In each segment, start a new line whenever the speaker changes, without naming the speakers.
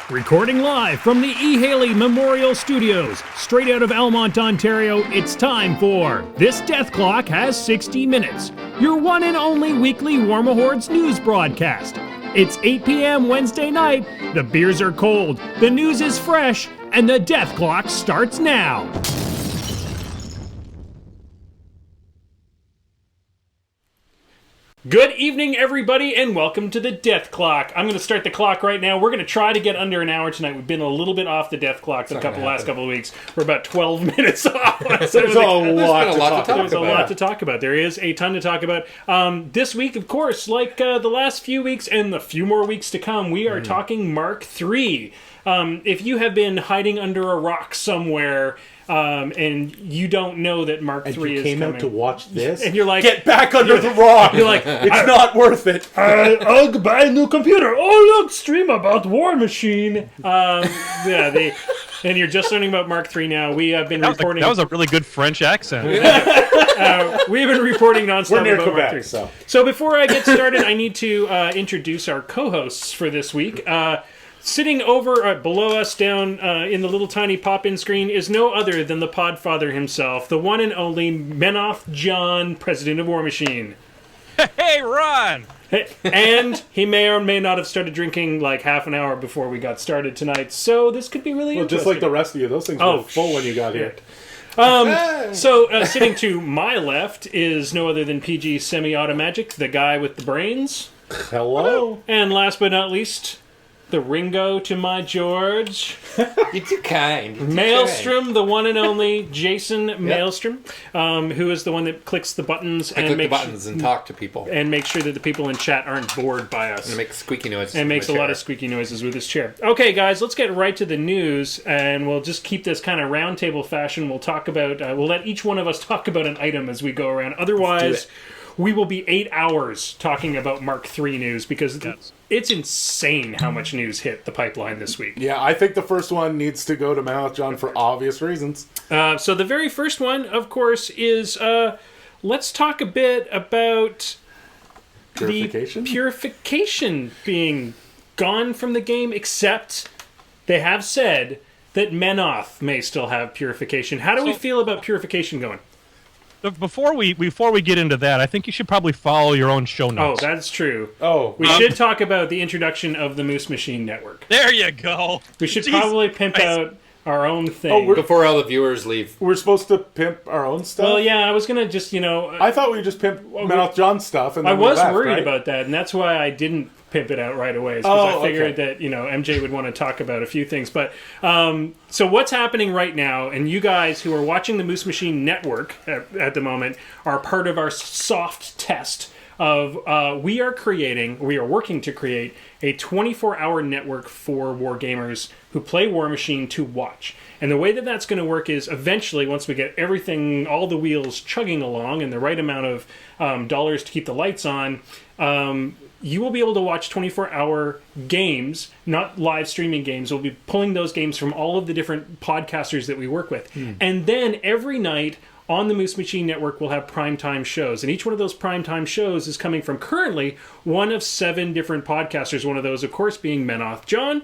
Recording live from the E. Haley Memorial Studios, straight out of Elmont, Ontario, it's time for This Death Clock Has 60 Minutes, your one and only weekly Warmahordes news broadcast. It's 8 p.m. Wednesday night, the beers are cold, the news is fresh, and the death clock starts now. Good evening, everybody, and welcome to the Death Clock. I'm going to start the clock right now. We're going to try to get under an hour tonight. We've been a little bit off the Death Clock the last couple of weeks. We're about 12 minutes off.
There's a lot to talk about.
There is a ton to talk about. This week, of course, like the last few weeks and the few more weeks to come, we are talking Mark III. If you have been hiding under a rock somewhere... and you don't know that Mark III is coming.
And you came out to watch this?
And you're like...
Get back under the rock!
You're like...
It's not worth it!
I'll buy a new computer! Oh, look! Stream about War Machine! And you're just learning about Mark III now. We have been reporting...
That was a really good French accent.
We've been reporting nonstop about
Quebec,
Mark III. So before I get started, I need to introduce our co-hosts for this week. Sitting over below us down in the little tiny pop-in screen is no other than the Podfather himself, the one and only Menoth John, President of War Machine.
Hey, Ron!
And he may or may not have started drinking like half an hour before we got started tonight, so this could be really interesting.
Just like the rest of you, those things were full when you got here.
So sitting to my left is no other than PG Semi-Automagic, the guy with the brains.
Hello.
And last but not least... the Ringo to my George.
You're too kind.
Maelstrom, the one and only Jason Maelstrom, who is the one that clicks the buttons
and click the buttons and talk to people.
And make sure that the people in chat aren't bored by us.
And makes squeaky noises.
And makes a lot of squeaky noises with his chair. Okay, guys, let's get right to the news, and we'll just keep this kind of roundtable fashion. We'll talk about, we'll let each one of us talk about an item as we go around. Otherwise... we will be 8 hours talking about Mark III news because it's insane how much news hit the pipeline this week.
Yeah, I think the first one needs to go to Menoth John for obvious reasons.
So the very first one, of course, is let's talk a bit about
Purification?
The purification being gone from the game, except they have said that Menoth may still have purification. How do we feel about purification going?
Before we get into that, I think you should probably follow your own show notes.
Oh, that's true.
Oh,
we should talk about the introduction of the Moose Machine Network.
There you go.
We should probably pimp out our own thing.
Before all the viewers leave.
We're supposed to pimp our own stuff?
Well, yeah, I was going to just,
I thought we just pimped Menoth John's stuff. And then
I was
left,
worried
right?
about that, and that's why I didn't pimp it out right away. Because I figured that, MJ would want to talk about a few things. But, so what's happening right now, and you guys who are watching the Moose Machine Network at the moment are part of our soft test of we are working to create a 24-hour network for war gamers who play War Machine to watch. And the way that that's going to work is eventually, once we get everything, all the wheels chugging along and the right amount of dollars to keep the lights on, you will be able to watch 24-hour games, not live streaming games. We'll be pulling those games from all of the different podcasters that we work with. And then every night on the Moose Machine Network, we'll have primetime shows. And each one of those primetime shows is coming from currently one of 7 different podcasters. One of those, of course, being Menoth John.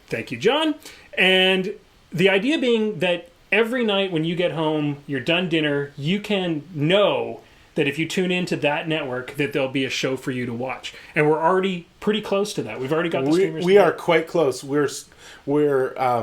Thank you, John. And the idea being that every night when you get home, you're done dinner, you can know that if you tune into that network, that there'll be a show for you to watch. And we're already pretty close to that. We've already got the streamers.
We are quite close. We're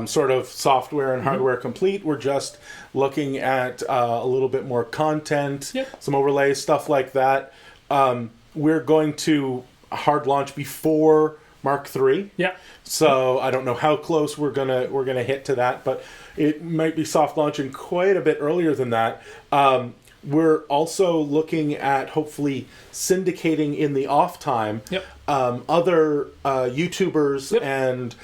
sort of software and hardware complete. We're just looking at a little bit more content, some overlays, stuff like that. We're going to hard launch before Mark III.
Yeah.
So I don't know how close we're gonna hit to that, but it might be soft launching quite a bit earlier than that. We're also looking at hopefully syndicating in the off time other YouTubers and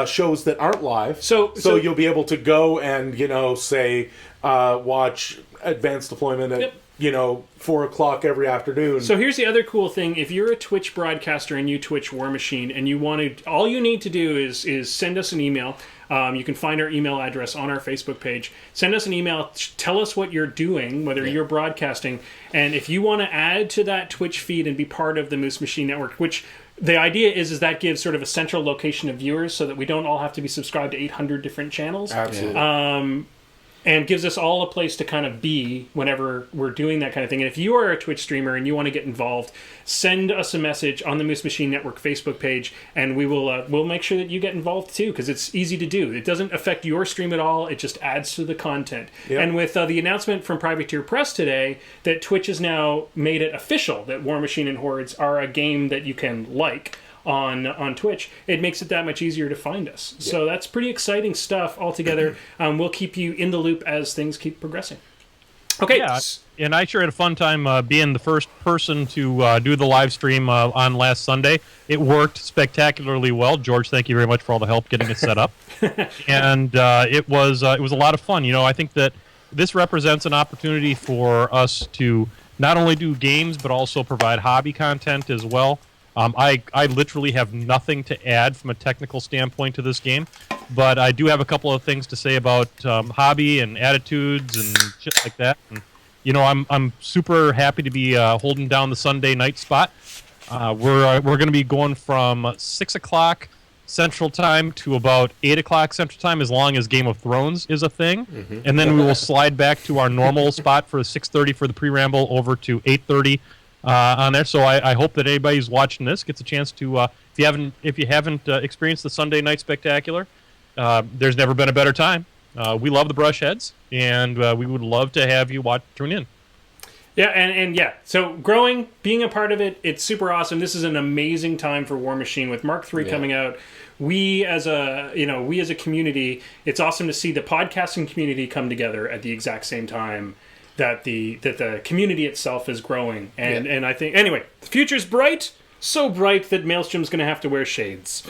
shows that aren't live. So you'll be able to go and say watch Advanced Deployment at 4 o'clock every afternoon.
So here's the other cool thing: if you're a Twitch broadcaster and you Twitch War Machine, and all you need to do is send us an email. You can find our email address on our Facebook page. Send us an email. Tell us what you're doing, whether you're broadcasting. And if you want to add to that Twitch feed and be part of the Moose Machine Network, which the idea is that gives sort of a central location of viewers so that we don't all have to be subscribed to 800 different channels.
Absolutely.
And gives us all a place to kind of be whenever we're doing that kind of thing. And if you are a Twitch streamer and you want to get involved, send us a message on the Moose Machine Network Facebook page, and we'll make sure that you get involved too, because it's easy to do. It doesn't affect your stream at all. It just adds to the content. Yep. And with the announcement from Privateer Press today that Twitch has now made it official that War Machine and Hordes are a game that you can like on Twitch, it makes it that much easier to find us. Yeah. So that's pretty exciting stuff altogether. We'll keep you in the loop as things keep progressing. Okay.
Yeah, and I sure had a fun time being the first person to do the live stream on last Sunday. It worked spectacularly well. George, thank you very much for all the help getting it set up. And it was a lot of fun. I think that this represents an opportunity for us to not only do games, but also provide hobby content as well. I literally have nothing to add from a technical standpoint to this game, but I do have a couple of things to say about hobby and attitudes and shit like that. And, I'm super happy to be holding down the Sunday night spot. We're going to be going from 6 o'clock Central Time to about 8 o'clock Central Time, as long as Game of Thrones is a thing, and then we will slide back to our normal spot for 6:30 for the pre-ramble over to 8:30. On there, so I hope that anybody who's watching this gets a chance to. If you haven't experienced the Sunday Night Spectacular, there's never been a better time. We love the Brushheads, and we would love to have you tune in.
Yeah, and yeah, so growing, being a part of it, it's super awesome. This is an amazing time for War Machine with Mark III coming out. We as a community, it's awesome to see the podcasting community come together at the exact same time that the community itself is growing. And I think, anyway, the future's bright, so bright that Maelstrom's going to have to wear shades.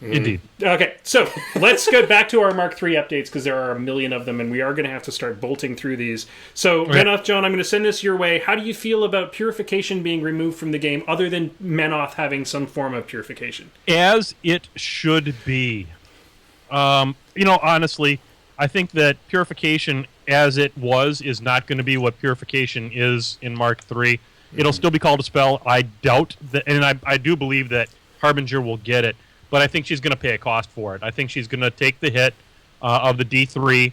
Indeed.
Okay, so let's go back to our Mark III updates, because there are a million of them, and we are going to have to start bolting through these. So, Menoth, John, I'm going to send this your way. How do you feel about purification being removed from the game, other than Menoth having some form of purification?
As it should be. Honestly, I think that purification, as it was, is not going to be what purification is in Mark III. It'll still be called a spell. I doubt that, and I do believe that Harbinger will get it, but I think she's going to pay a cost for it. I think she's going to take the hit of the D3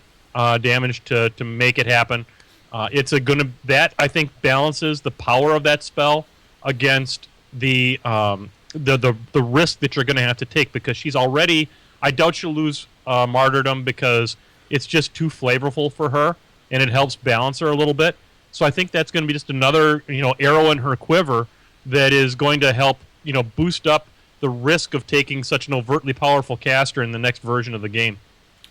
damage to make it happen. That I think balances the power of that spell against the risk that you're going to have to take, because she's already. I doubt she'll lose martyrdom, because it's just too flavorful for her, and it helps balance her a little bit. So I think that's going to be just another, arrow in her quiver that is going to help, boost up the risk of taking such an overtly powerful caster in the next version of the game.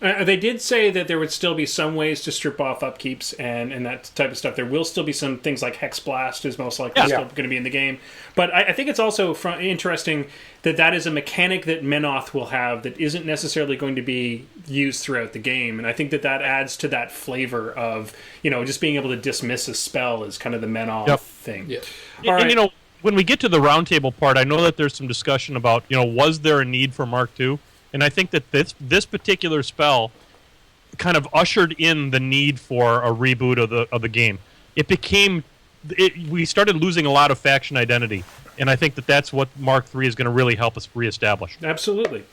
They did say that there would still be some ways to strip off upkeeps and that type of stuff. There will still be some things like Hex Blast is most likely still going to be in the game. But I think it's also interesting that is a mechanic that Menoth will have that isn't necessarily going to be used throughout the game. And I think that adds to that flavor of, just being able to dismiss a spell is kind of the Menoth thing.
Yeah.
And,
when we get to the roundtable part, I know that there's some discussion about, was there a need for Mark II? And I think that this particular spell kind of ushered in the need for a reboot of the game. We started losing a lot of faction identity, and I think that's what Mark III is going to really help us reestablish.
Absolutely.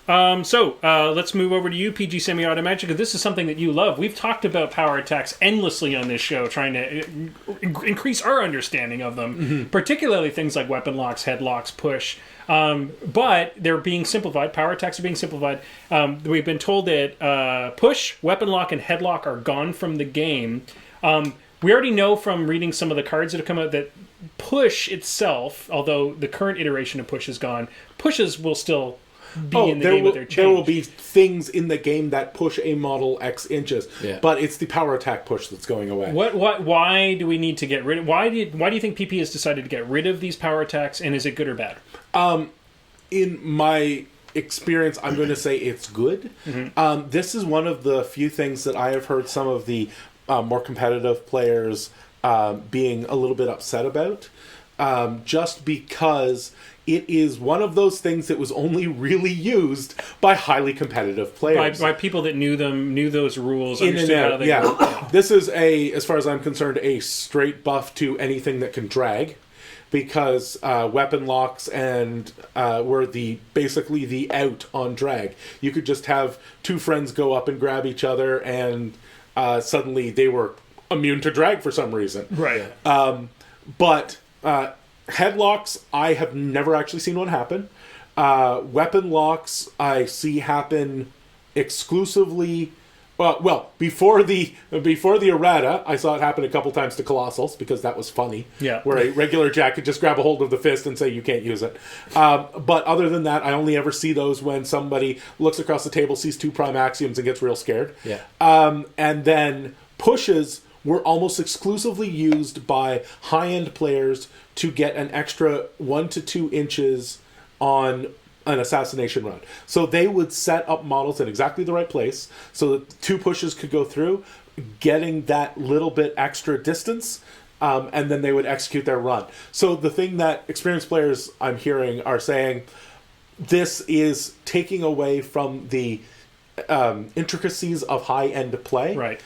So let's move over to you, PG Semi-Automagic. This is something that you love. We've talked about power attacks endlessly on this show, trying to increase our understanding of them, particularly things like weapon locks, headlocks, push. But they're being simplified. Power attacks are being simplified. We've been told that push, weapon lock, and headlock are gone from the game. We already know from reading some of the cards that have come out that push itself, although the current iteration of push is gone, pushes will still be in the game, but they're changed.
There will be things in the game that push a model X inches, but it's the power attack push that's going away.
Why do we need to get rid of? Why do you think PP has decided to get rid of these power attacks, and is it good or bad?
In my experience, I'm going to say it's good. This is one of the few things that I have heard some of the more competitive players being a little bit upset about, just because it is one of those things that was only really used by highly competitive players.
By people that knew those rules, understood how they work.
This is, as far as I'm concerned, a straight buff to anything that can drag. because weapon locks and were basically the out on drag. You could just have two friends go up and grab each other, and suddenly they were immune to drag for some reason.
Right.
But headlocks, I have never actually seen one happen. Weapon locks, I see happen exclusively. Well, before the errata, I saw it happen a couple times to Colossals because that was funny.
Yeah.
Where a regular Jack could just grab a hold of the fist and say you can't use it. But other than that, I only ever see those when somebody looks across the table, sees two prime axioms, and gets real scared.
Yeah.
And then pushes were almost exclusively used by high-end players to get an extra 1 to 2 inches on an assassination run. So they would set up models in exactly the right place so that two pushes could go through, getting that little bit extra distance, and then they would execute their run. So the thing that experienced players I'm hearing are saying, this is taking away from the intricacies of high-end play.
Right.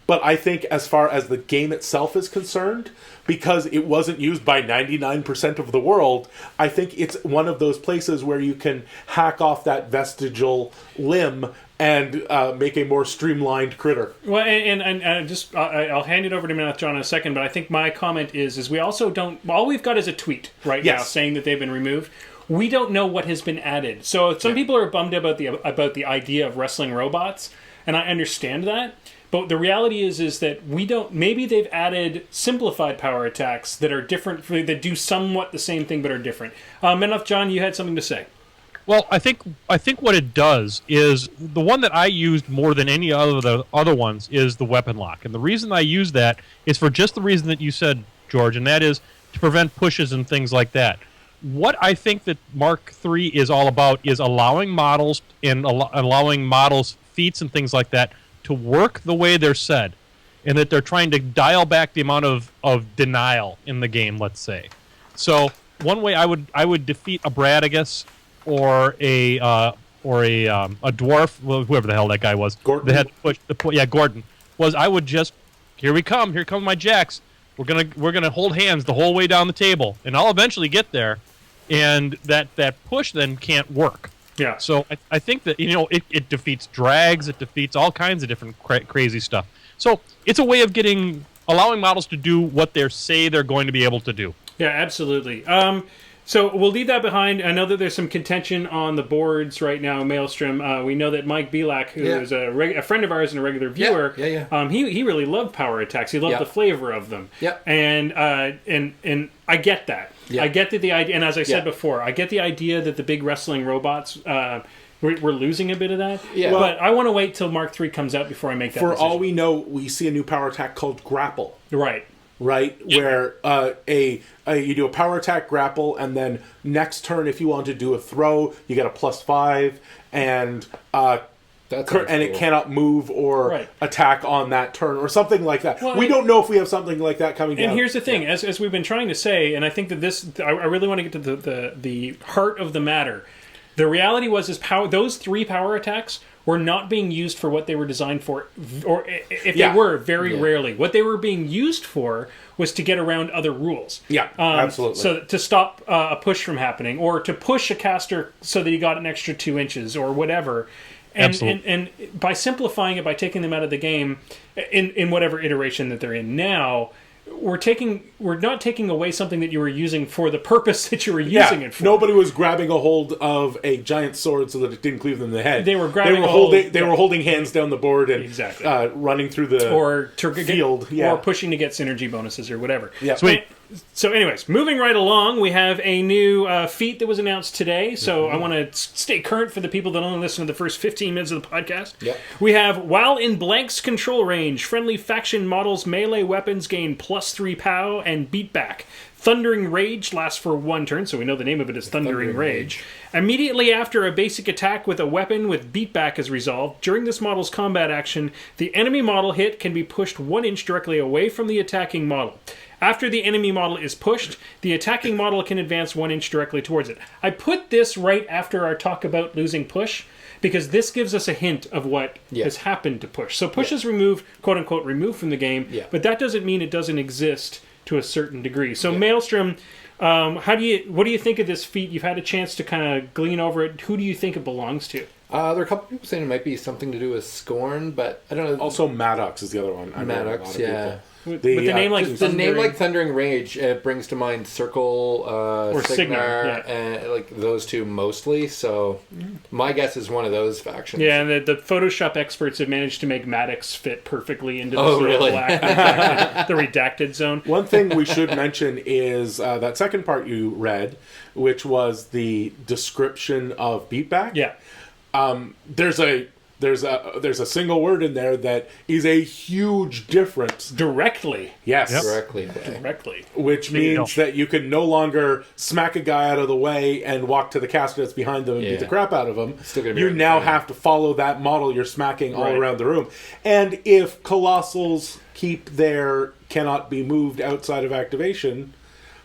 But I think as far as the game itself is concerned, because it wasn't used by 99% of the world, I think it's one of those places where you can hack off that vestigial limb and make a more streamlined critter.
Well, and I'll hand it over to Menoth John in a second, but I think my comment is we also don't... All we've got is a tweet right now saying that they've been removed. We don't know what has been added. So some people are bummed about the idea of wrestling robots, and I understand that. But the reality is that we don't... Maybe they've added simplified power attacks that are different, that do somewhat the same thing but are different. Menoth John, you had something to say.
Well, I think what it does is the one that I used more than any of the other ones is the weapon lock. And the reason I use that is for just the reason that you said, George, and that is to prevent pushes and things like that. What I think that Mark III is all about is allowing models and allowing models' feats and things like that to work the way they're said, and that they're trying to dial back the amount of denial in the game, let's say. So one way I would defeat a Bradigus or a dwarf, well, whoever the hell that guy was,
Gordon.
that had to push Gordon, was I would just, here come my jacks. We're gonna hold hands the whole way down the table, and I'll eventually get there, and that push then can't work.
Yeah.
So I think that, it defeats drags, it defeats all kinds of different crazy stuff. So it's a way of allowing models to do what they say they're going to be able to do.
Yeah, absolutely. So we'll leave that behind. I know that there's some contention on the boards right now, Maelstrom. We know that Mike Belak, who is a friend of ours and a regular viewer, he really loved power attacks. He loved the flavor of them.
Yeah.
And I get that. Yeah. I get that the idea, and as I said before, I get the idea that the big wrestling robots, we're losing a bit of that. Yeah. But I want to wait till Mark III comes out before I make that decision.
For all we know, we see a new power attack called Grapple.
Right.
Where you do a power attack, grapple, and then next turn, if you want to do a throw, you get a +5, and it cannot move or attack on that turn or something like that. Well, we don't know if we have something like that coming down.
And here's the thing, as we've been trying to say, and I think that I really want to get to the heart of the matter. The reality was those 3 power attacks were not being used for what they were designed for, or if they were, very rarely. What they were being used for was to get around other rules.
Yeah, absolutely.
So to stop a push from happening, or to push a caster so that he got an extra 2 inches, or whatever. And by simplifying it, by taking them out of the game, in whatever iteration that they're in now, we're not taking away something that you were using for the purpose that you were using it for.
Nobody was grabbing a hold of a giant sword so that it didn't cleave them in the head.
They were grabbing
They were holding hands down the board and running through the field.
Or pushing to get synergy bonuses or whatever.
Yeah.
Sweet. So anyways, moving right along, we have a new feat that was announced today. So I want to stay current for the people that only listen to the first 15 minutes of the podcast.
Yep.
We have, while in Blank's control range, friendly faction models' melee weapons gain +3 POW and beatback. Thundering Rage lasts for 1 turn, so we know the name of it is Thundering Rage. Immediately after a basic attack with a weapon with beatback is resolved, during this model's combat action, the enemy model hit can be pushed 1 inch directly away from the attacking model. After the enemy model is pushed, the attacking model can advance 1 inch directly towards it. I put this right after our talk about losing push, because this gives us a hint of what has happened to push. So push is removed, quote-unquote, removed from the game, but that doesn't mean it doesn't exist to a certain degree. So Maelstrom, what do you think of this feat? You've had a chance to kind of glean over it. Who do you think it belongs to?
There are a couple people saying it might be something to do with Scorn, but I don't know.
Also, Maddox is the other one.
Maddox, yeah.
With the name like
the name like Thundering Rage, it brings to mind Circle or Signar, and like those two mostly. So my guess is one of those factions.
Yeah, and the Photoshop experts have managed to make Maddox fit perfectly into the the redacted zone.
One thing we should mention is that second part you read, which was the description of beatback.
Yeah.
There's a single word in there that is a huge difference.
Directly.
Yes.
Yep.
Directly.
Which means that you can no longer smack a guy out of the way and walk to the caster that's behind them and beat the crap out of him. You now have to follow that model you're smacking all around the room. And if Colossals keep their cannot be moved outside of activation,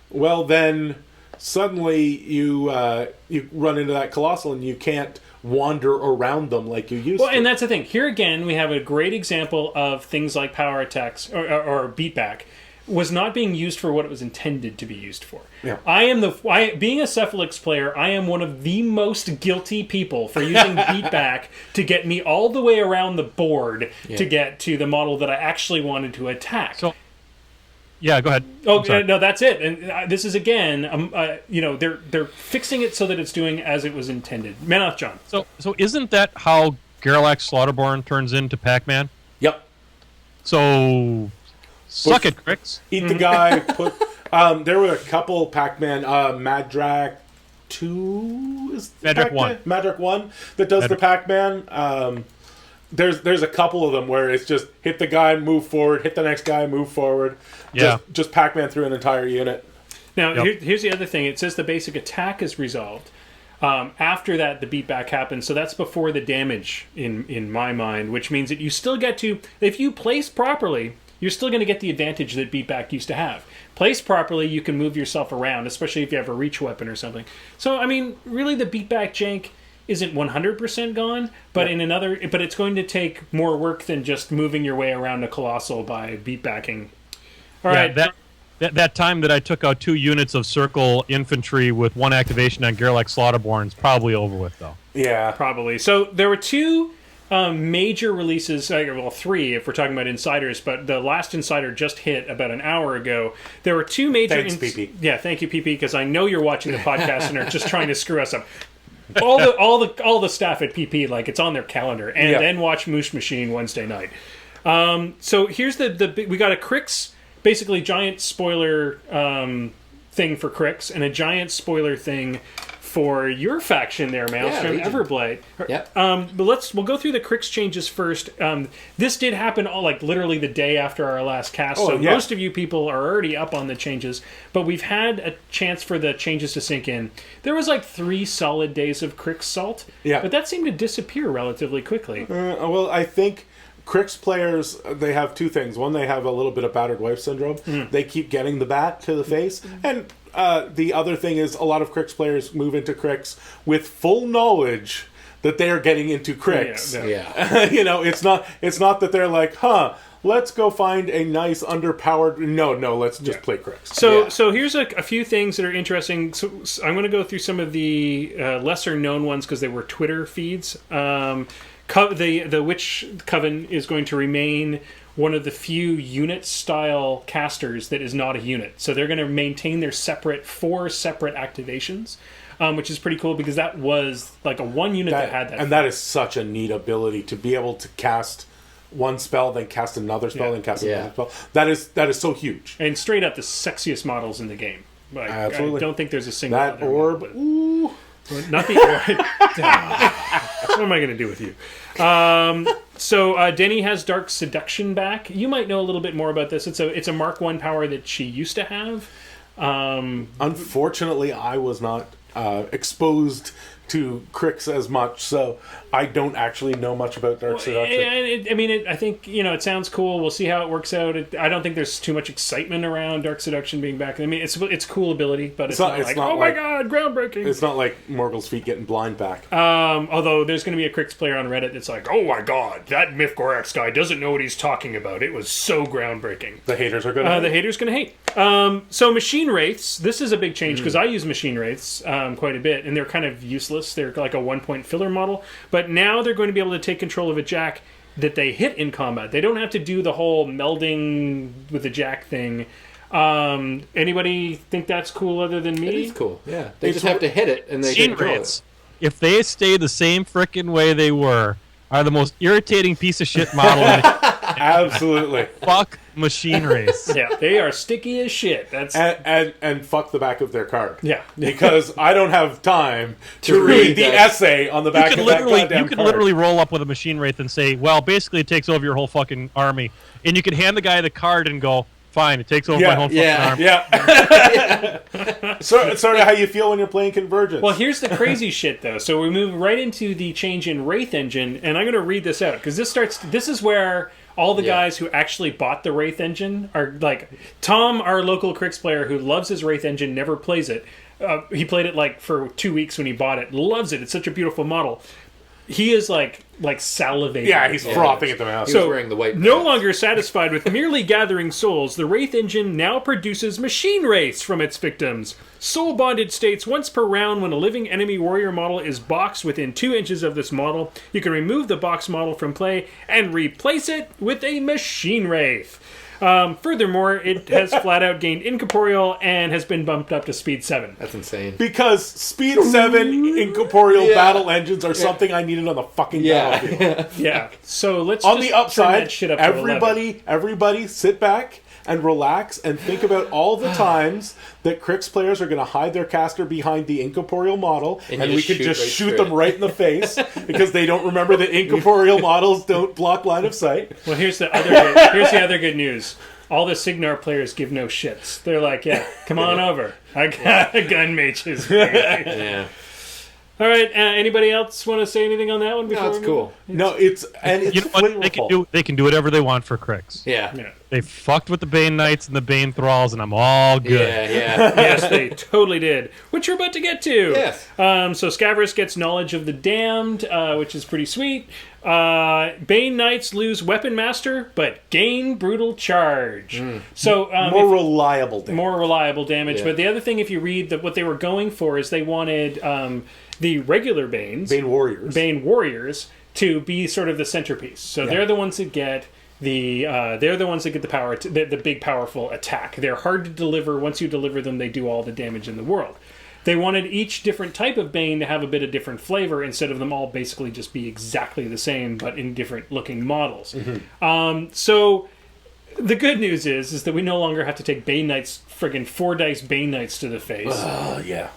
well then suddenly you run into that Colossal and you can't wander around them like you used to.
Well, and that's the thing. Here again, we have a great example of things like power attacks or beatback was not being used for what it was intended to be used for.
Yeah.
Being a Cephalix player, I am one of the most guilty people for using beatback to get me all the way around the board to get to the model that I actually wanted to attack.
So, yeah, go ahead.
Oh no, that's it. And this is again, they're fixing it so that it's doing as it was intended. Menoth John.
So isn't that how Garrulax Slaughterborn turns into Pac-Man?
Yep.
So suck it, Crix.
Eat the guy. There were a couple Pac-Man. Madrak 2 is
Madrak 1.
Madrak 1 that does the Pac-Man. There's a couple of them where it's just hit the guy, move forward, hit the next guy, move forward. Just Pac-Man through an entire unit.
Now, here's the other thing. It says the basic attack is resolved. After that, the beatback happens. So that's before the damage in my mind, which means that you still get to, if you place properly, you're still going to get the advantage that beatback used to have. Placed properly, you can move yourself around, especially if you have a reach weapon or something. So, I mean, really the beatback jank isn't 100% gone, but but it's going to take more work than just moving your way around a Colossal by beatbacking. All right.
That time that I took out 2 units of Circle Infantry with 1 activation on Garrulax Slaughterborn is probably over with, though.
Yeah.
Probably. So there were 2 major releases, 3 if we're talking about Insiders, but the last Insider just hit about an hour ago. There were 2 major...
Thanks, PP.
Yeah, thank you, PP, because I know you're watching the podcast and are just trying to screw us up. All the staff at PP, like, it's on their calendar, and then watch Moose Machine Wednesday night. So here's we got a Crix, basically giant spoiler thing for Crix, and a giant spoiler thing for your faction there, Maelstrom, Everblight.
Yep.
But we'll go through the Crix changes first. This did happen literally the day after our last cast, most of you people are already up on the changes, but we've had a chance for the changes to sink in. There was 3 solid days of Crix Salt, but that seemed to disappear relatively quickly.
Well, I think Crix players, they have 2 things. One, they have a little bit of battered wife syndrome. They keep getting the bat to the face, and the other thing is a lot of Crix players move into Crix with full knowledge that they are getting into Crix. It's not that they're like, let's go find a nice underpowered... No, let's just play Crix.
So here's a few things that are interesting. So I'm going to go through some of the lesser known ones because they were Twitter feeds. The Witch Coven is going to remain one of the few unit-style casters that is not a unit. So they're going to maintain their 4 separate activations, which is pretty cool because that was a 1 unit that had that.
And that is such a neat ability to be able to cast one spell, then cast another spell, then cast another spell. That is so huge.
And straight up the sexiest models in the game.
Absolutely.
I don't think there's a single
that orb. Ooh.
Not the orb. What am I going to do with you? So Denny has Dark Seduction back. You might know a little bit more about this. It's a Mark 1 power that she used to have.
Unfortunately, I was not exposed to Crix as much, so I don't actually know much about Dark Seduction.
I think it sounds cool. We'll see how it works out. I don't think there's too much excitement around Dark Seduction being back. I mean, it's a cool ability, but it's not my god, groundbreaking.
It's not like Morgul's feet getting blind back.
Although there's going to be a Crix player on Reddit that's like, oh my god, that Myth Gorax guy doesn't know what he's talking about. It was so groundbreaking.
The haters are going to hate.
The haters going to hate. So machine wraiths, this is a big change because I use machine wraiths quite a bit, and they're kind of useless. They're like a 1-point filler model, but now they're going to be able to take control of a jack that they hit in combat. They don't have to do the whole melding with the jack thing. Anybody think that's cool other than me?
It is cool. Yeah, they just have to hit it, and they
machine
control
wraiths,
it.
if they stay the same frickin' way they were, are the most irritating piece of shit model.
Absolutely.
Fuck machine wraiths.
Yeah, they are sticky as shit. That's
and fuck the back of their card.
Yeah,
because I don't have time to read the essay on the back of that goddamn card.
You could literally roll up with a machine wraith and say, well, basically it takes over your whole fucking army. And you could hand the guy the card and go, fine, it takes over my whole fucking army.
Yeah. Sort of how you feel when you're playing Convergence.
Well, here's the crazy shit, though. So we move right into the change in Wraith engine, and I'm going to read this out, because this is where all the guys who actually bought the Wraith engine are like, Tom, our local Crix player who loves his Wraith engine, never plays it. He played it like for 2 weeks when he bought it. Loves it. It's such a beautiful model. He is like salivating.
Yeah, he's frothing at the mouth.
He was wearing the white
no
pants.
longer satisfied with merely gathering souls, the Wraith engine now produces machine wraiths from its victims. Soul bonded states once per round when a living enemy warrior model is boxed within 2 inches of this model, you can remove the box model from play and replace it with a machine wraith. Furthermore, it has flat out gained incorporeal and has been bumped up to speed 7.
That's insane.
Because speed 7 incorporeal battle engines are something I needed on the fucking battlefield.
Yeah. So let's
On
just
the
turn
upside,
that shit up to 11.
everybody sit back and relax and think about all the times that Crix players are going to hide their caster behind the incorporeal model, and we could just shoot them right in the face because they don't remember that incorporeal models don't block line of sight.
Well, here's the other good news. All the Signar players give no shits. They're like, yeah, come on over. I got a gun mages.
Yeah.
All right. Anybody else want to say anything on that one?
No, it's cool.
No, it's
You know what? They can do whatever they want for Crix.
Yeah.
They fucked with the Bane Knights and the Bane Thralls, and I'm all good.
Yeah.
Yes, they totally did. Which we're about to get to.
Yes.
So Scavrous gets knowledge of the damned, which is pretty sweet. Bane Knights lose Weapon Master, but gain Brutal Charge. So
more reliable damage.
But the other thing, if you read what they were going for, is they wanted the regular Banes,
Bane Warriors,
to be sort of the centerpiece. So they're the ones that get the power, the big powerful attack. They're hard to deliver. Once you deliver them, they do all the damage in the world. They wanted each different type of Bane to have a bit of different flavor instead of them all basically just be exactly the same, but in different looking models. So the good news is that we no longer have to take Bane Knights, friggin' 4 dice Bane Knights to the face.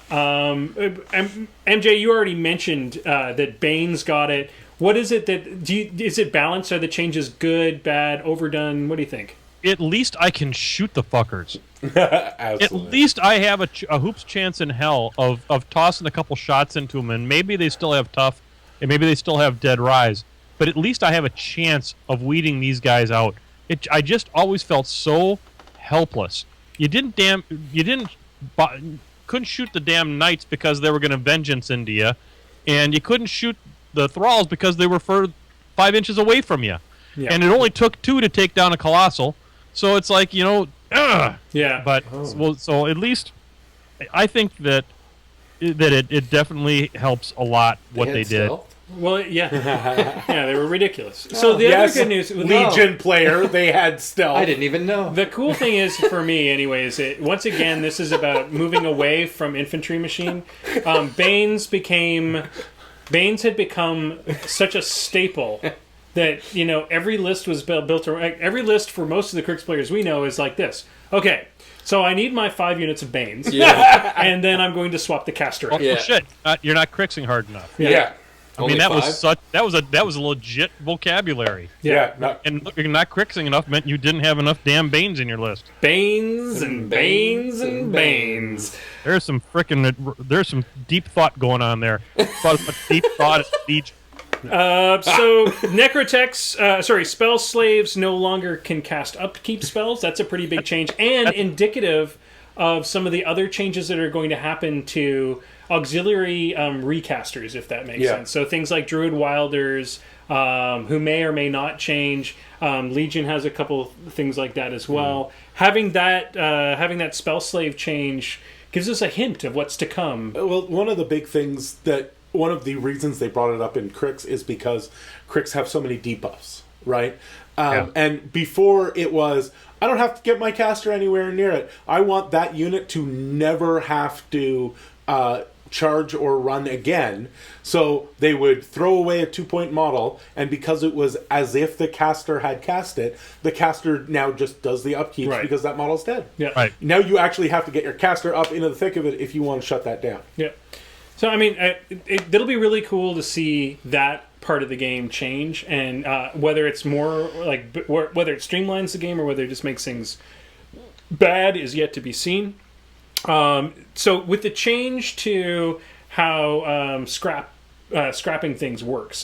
MJ, you already mentioned that Bane's got it. What is it that is it balanced? Are the changes good, bad, overdone? What do you think?
At least I can shoot the fuckers.
Absolutely.
At least I have a hoop's chance in hell of tossing a couple shots into them, and maybe they still have tough, and maybe they still have dead rise. But at least I have a chance of weeding these guys out. I just always felt so helpless. You couldn't shoot the damn knights because they were going to vengeance into you, and you couldn't shoot the thralls because they were 5 inches away from you. Yeah. And it only took 2 to take down a colossal. So it's like,
Yeah.
But so at least I think that it definitely helps a lot what they did.
Well, yeah. Yeah, they were ridiculous. So the other good news...
Legion player, they had stealth.
I didn't even know.
The cool thing is, for me anyways, once again, this is about moving away from infantry machine. Banes had become such a staple that, every list was built around... Every list for most of the Crix players we know is like this. Okay, so I need my 5 units of Banes.
Yeah.
And then I'm going to swap the caster out.
Well, shit, you're not Crixing hard enough.
Yeah.
I mean, that was a legit vocabulary.
Yeah.
And you're not Crixing enough meant you didn't have enough damn Banes in your list.
Banes and Banes and Banes.
There's some deep thought going on there. Deep thought is Legion.
So Necrotechs, spell slaves no longer can cast upkeep spells. That's a pretty big change, and indicative of some of the other changes that are going to happen to auxiliary recasters, if that makes sense. So things like Druid Wilders, who may or may not change. Legion has a couple things like that as well. Having that spell slave change gives us a hint of what's to come.
Well, one of the reasons they brought it up in Crix is because Crix have so many debuffs, right? And before it was, I don't have to get my caster anywhere near it. I want that unit to never have to charge or run again. So they would throw away a 2-point model, and because it was as if the caster had cast it, the caster now just does the upkeep because that model's dead.
Yeah.
Right.
Now you actually have to get your caster up into the thick of it if you want to shut that down.
Yeah. So, I mean, it'll be really cool to see that part of the game change, and whether it's more like whether it streamlines the game or whether it just makes things bad is yet to be seen. So with the change to how scrapping things works,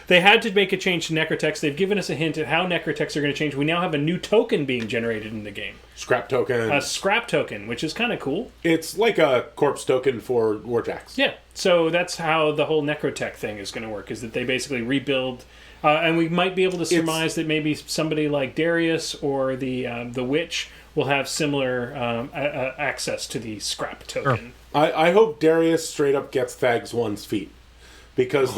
they had to make a change to Necrotex. They've given us a hint at how Necrotex are going to change. We now have a new token being generated in the game.
Scrap token.
A scrap token, which is kind of cool.
It's like a corpse token for Warjacks.
Yeah, so that's how the whole Necrotech thing is going to work, is that they basically rebuild, and we might be able to surmise that maybe somebody like Darius or the Witch will have similar access to the scrap token.
Sure. I hope Darius straight up gets Thags 1's feet. Because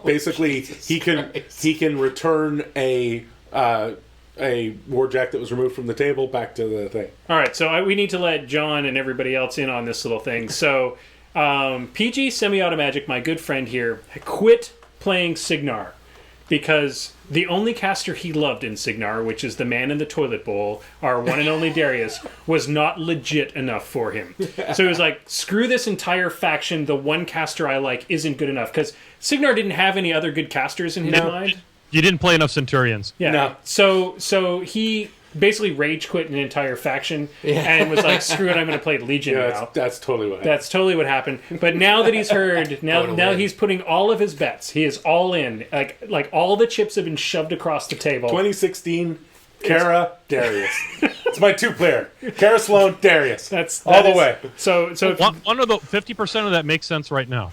basically he can return a Warjack that was removed from the table back to the thing.
All right, so we need to let John and everybody else in on this little thing. So PG Semi-Automagic, my good friend here, quit playing Signar because the only caster he loved in Signar, which is the man in the toilet bowl, our one and only Darius, was not legit enough for him. So he was like, screw this entire faction, the one caster I like isn't good enough. Because Signar didn't have any other good casters in his mind.
You didn't play enough Centurions.
Yeah.
No.
So he basically rage quit an entire faction and was like, screw it, I'm going to play Legion now.
That's totally what happened.
That's totally what happened. But now that he's heard, now he's putting all of his bets. He is all in. Like all the chips have been shoved across the table.
2016, Kara, Darius. It's my 2-player. Kara Sloan, Darius.
That
all the way.
So
one of the 50% of that makes sense right now.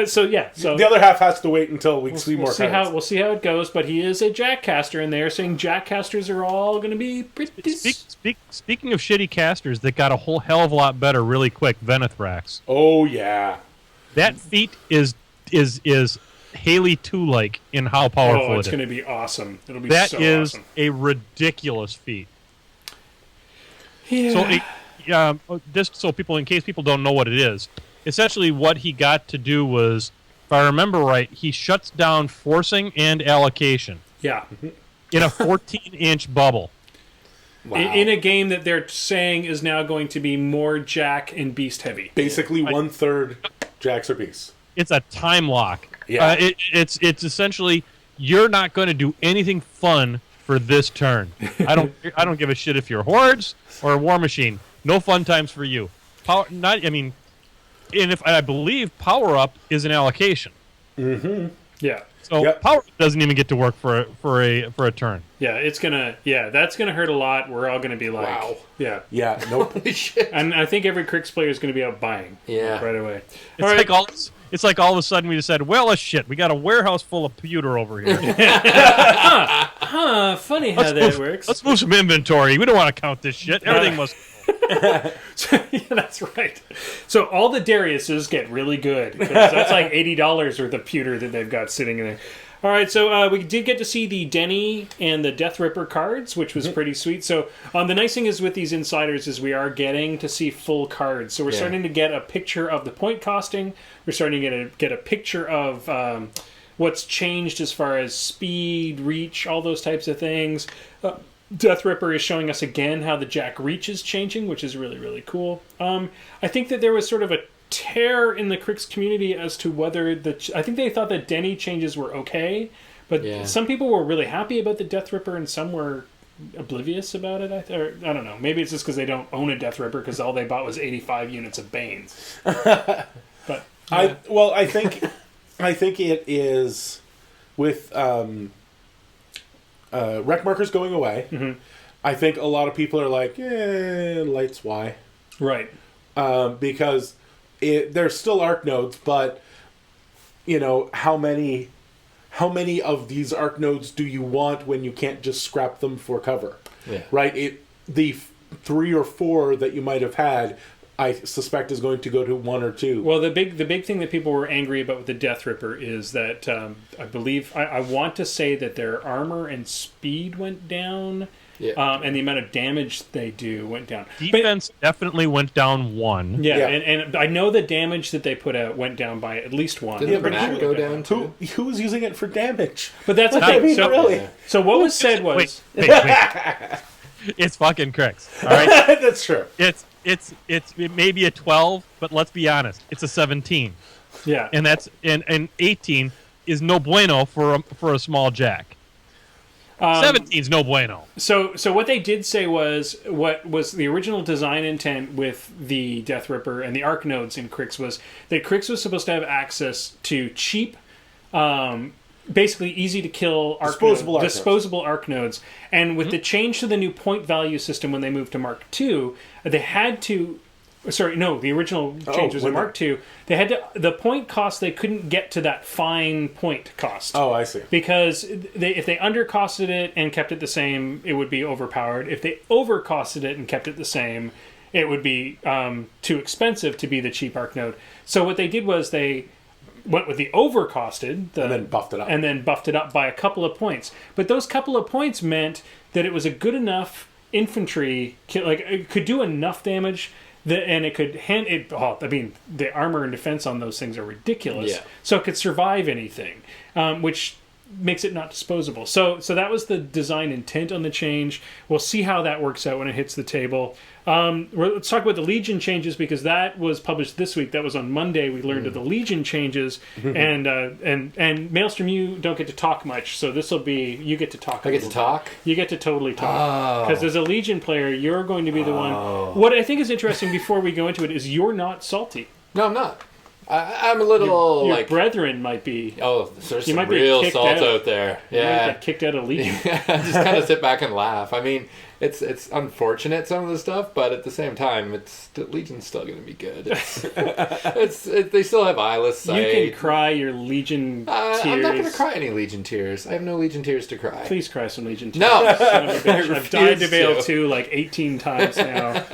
So
the other half has to wait until we see more cards.
We'll see how it goes, but he is a Jack caster, and they're saying Jack casters are all going to be pretty...
Speaking of shitty casters that got a whole hell of a lot better really quick, Venethrax.
Oh, yeah.
That feat is Haley 2-like in how powerful it is.
Oh, it's going to be awesome. It'll be so awesome.
That is a ridiculous feat.
Yeah.
So, just so in case people don't know what it is, essentially what he got to do was, if I remember right, he shuts down forcing and allocation.
Yeah.
In a 14-inch bubble.
Wow. In a game that they're saying is now going to be more Jack and Beast heavy.
Basically 1/3 Jacks or Beasts.
It's a time lock.
Yeah.
It's essentially, you're not going to do anything fun for this turn. I don't give a shit if you're Hordes or a War Machine. No fun times for you. And I believe Power Up is an allocation.
Mm-hmm.
Yeah.
So Power Up doesn't even get to work for a turn.
Yeah, that's gonna hurt a lot. We're all gonna be like,
wow.
Yeah.
Yeah. Nope.
And I think every Crix player is gonna be out buying.
Yeah.
Right away.
It's like all of a sudden we just said, well, shit, we got a warehouse full of pewter over here.
Funny how that works.
Let's move some inventory. We don't want to count this shit. Everything must.
Yeah, that's right. So all the Dariuses get really good. That's like $80 worth of pewter that they've got sitting in there. All right, so we did get to see the Denny and the Death Ripper cards, which was pretty sweet. So the nice thing is with these insiders is we are getting to see full cards. So we're starting to get a picture of the point costing. We're starting to get a picture of what's changed as far as speed, reach, all those types of things. Death Ripper is showing us again how the Jack reach is changing, which is really, really cool. I think that there was sort of a tear in the Crix community as to whether I think they thought that Denny changes were okay, but some people were really happy about the Death Ripper and some were oblivious about it. I don't know. Maybe it's just because they don't own a Death Ripper because all they bought was 85 units of Banes. But
I think it is with wreck markers going away.
Mm-hmm.
I think a lot of people are like, lights why?
Right.
Because there's still arc nodes, but how many of these arc nodes do you want when you can't just scrap them for cover?
Yeah.
Right? The 3 or 4 that you might have had, I suspect, is going to go to 1 or 2.
Well, the big thing that people were angry about with the Death Ripper is that I believe I want to say that their armor and speed went down.
Yeah.
And the amount of damage they do went down.
Defense definitely went down 1.
Yeah. And I know the damage that they put out went down by at least 1.
Didn't the map go down too?
Who was using it for damage?
But that's the
I
thing.
mean, really?
So what was said was...
Wait. It's fucking Crix. All right?
That's true.
It may be a 12, but let's be honest. It's a 17.
Yeah.
And that's and 18 is no bueno for a small jack. 17 is no bueno.
So what they did say was what was the original design intent with the Death Ripper and the arc nodes in Crix was that Crix was supposed to have access to cheap, basically easy to kill disposable arc nodes. And with the change to the new point value system when they moved to Mark II, they had to... Sorry, no, the original change was in Mark II. They had to... The point cost, they couldn't get to that fine point cost.
Oh, I see.
Because if they undercosted it and kept it the same, it would be overpowered. If they overcosted it and kept it the same, it would be too expensive to be the cheap arc node. So what they did was they went with the overcosted...
and then buffed it up.
And then buffed it up by a couple of points. But those couple of points meant that it was a good enough infantry... Like, it could do enough damage... and it could the armor and defense on those things are ridiculous.
Yeah.
So it could survive anything, which makes it not disposable. So that was the design intent on the change. We'll see how that works out when it hits the table. Let's talk about the Legion changes because that was published this week. That was on Monday. We learned of the Legion changes, and Maelstrom, you don't get to talk much, so this will be you get to talk.
I get to talk.
You get to totally talk because as a Legion player, you're going to be the one. What I think is interesting before we go into it is you're not salty.
No, I'm not. I'm a little
your
like
brethren might be.
Oh, there's
you
some
might be
real
kicked
salt
out.
out there.
You might
Yeah,
get kicked out of Legion.
just kind of sit back and laugh. I mean, it's unfortunate some of the stuff, but at the same time, Legion's still going to be good. They still have eyeless sight.
You can cry your Legion tears.
I'm not going to cry any Legion tears. I have no Legion tears to cry.
Please cry some Legion tears.
No,
I've died to Veil 2 like 18 times now.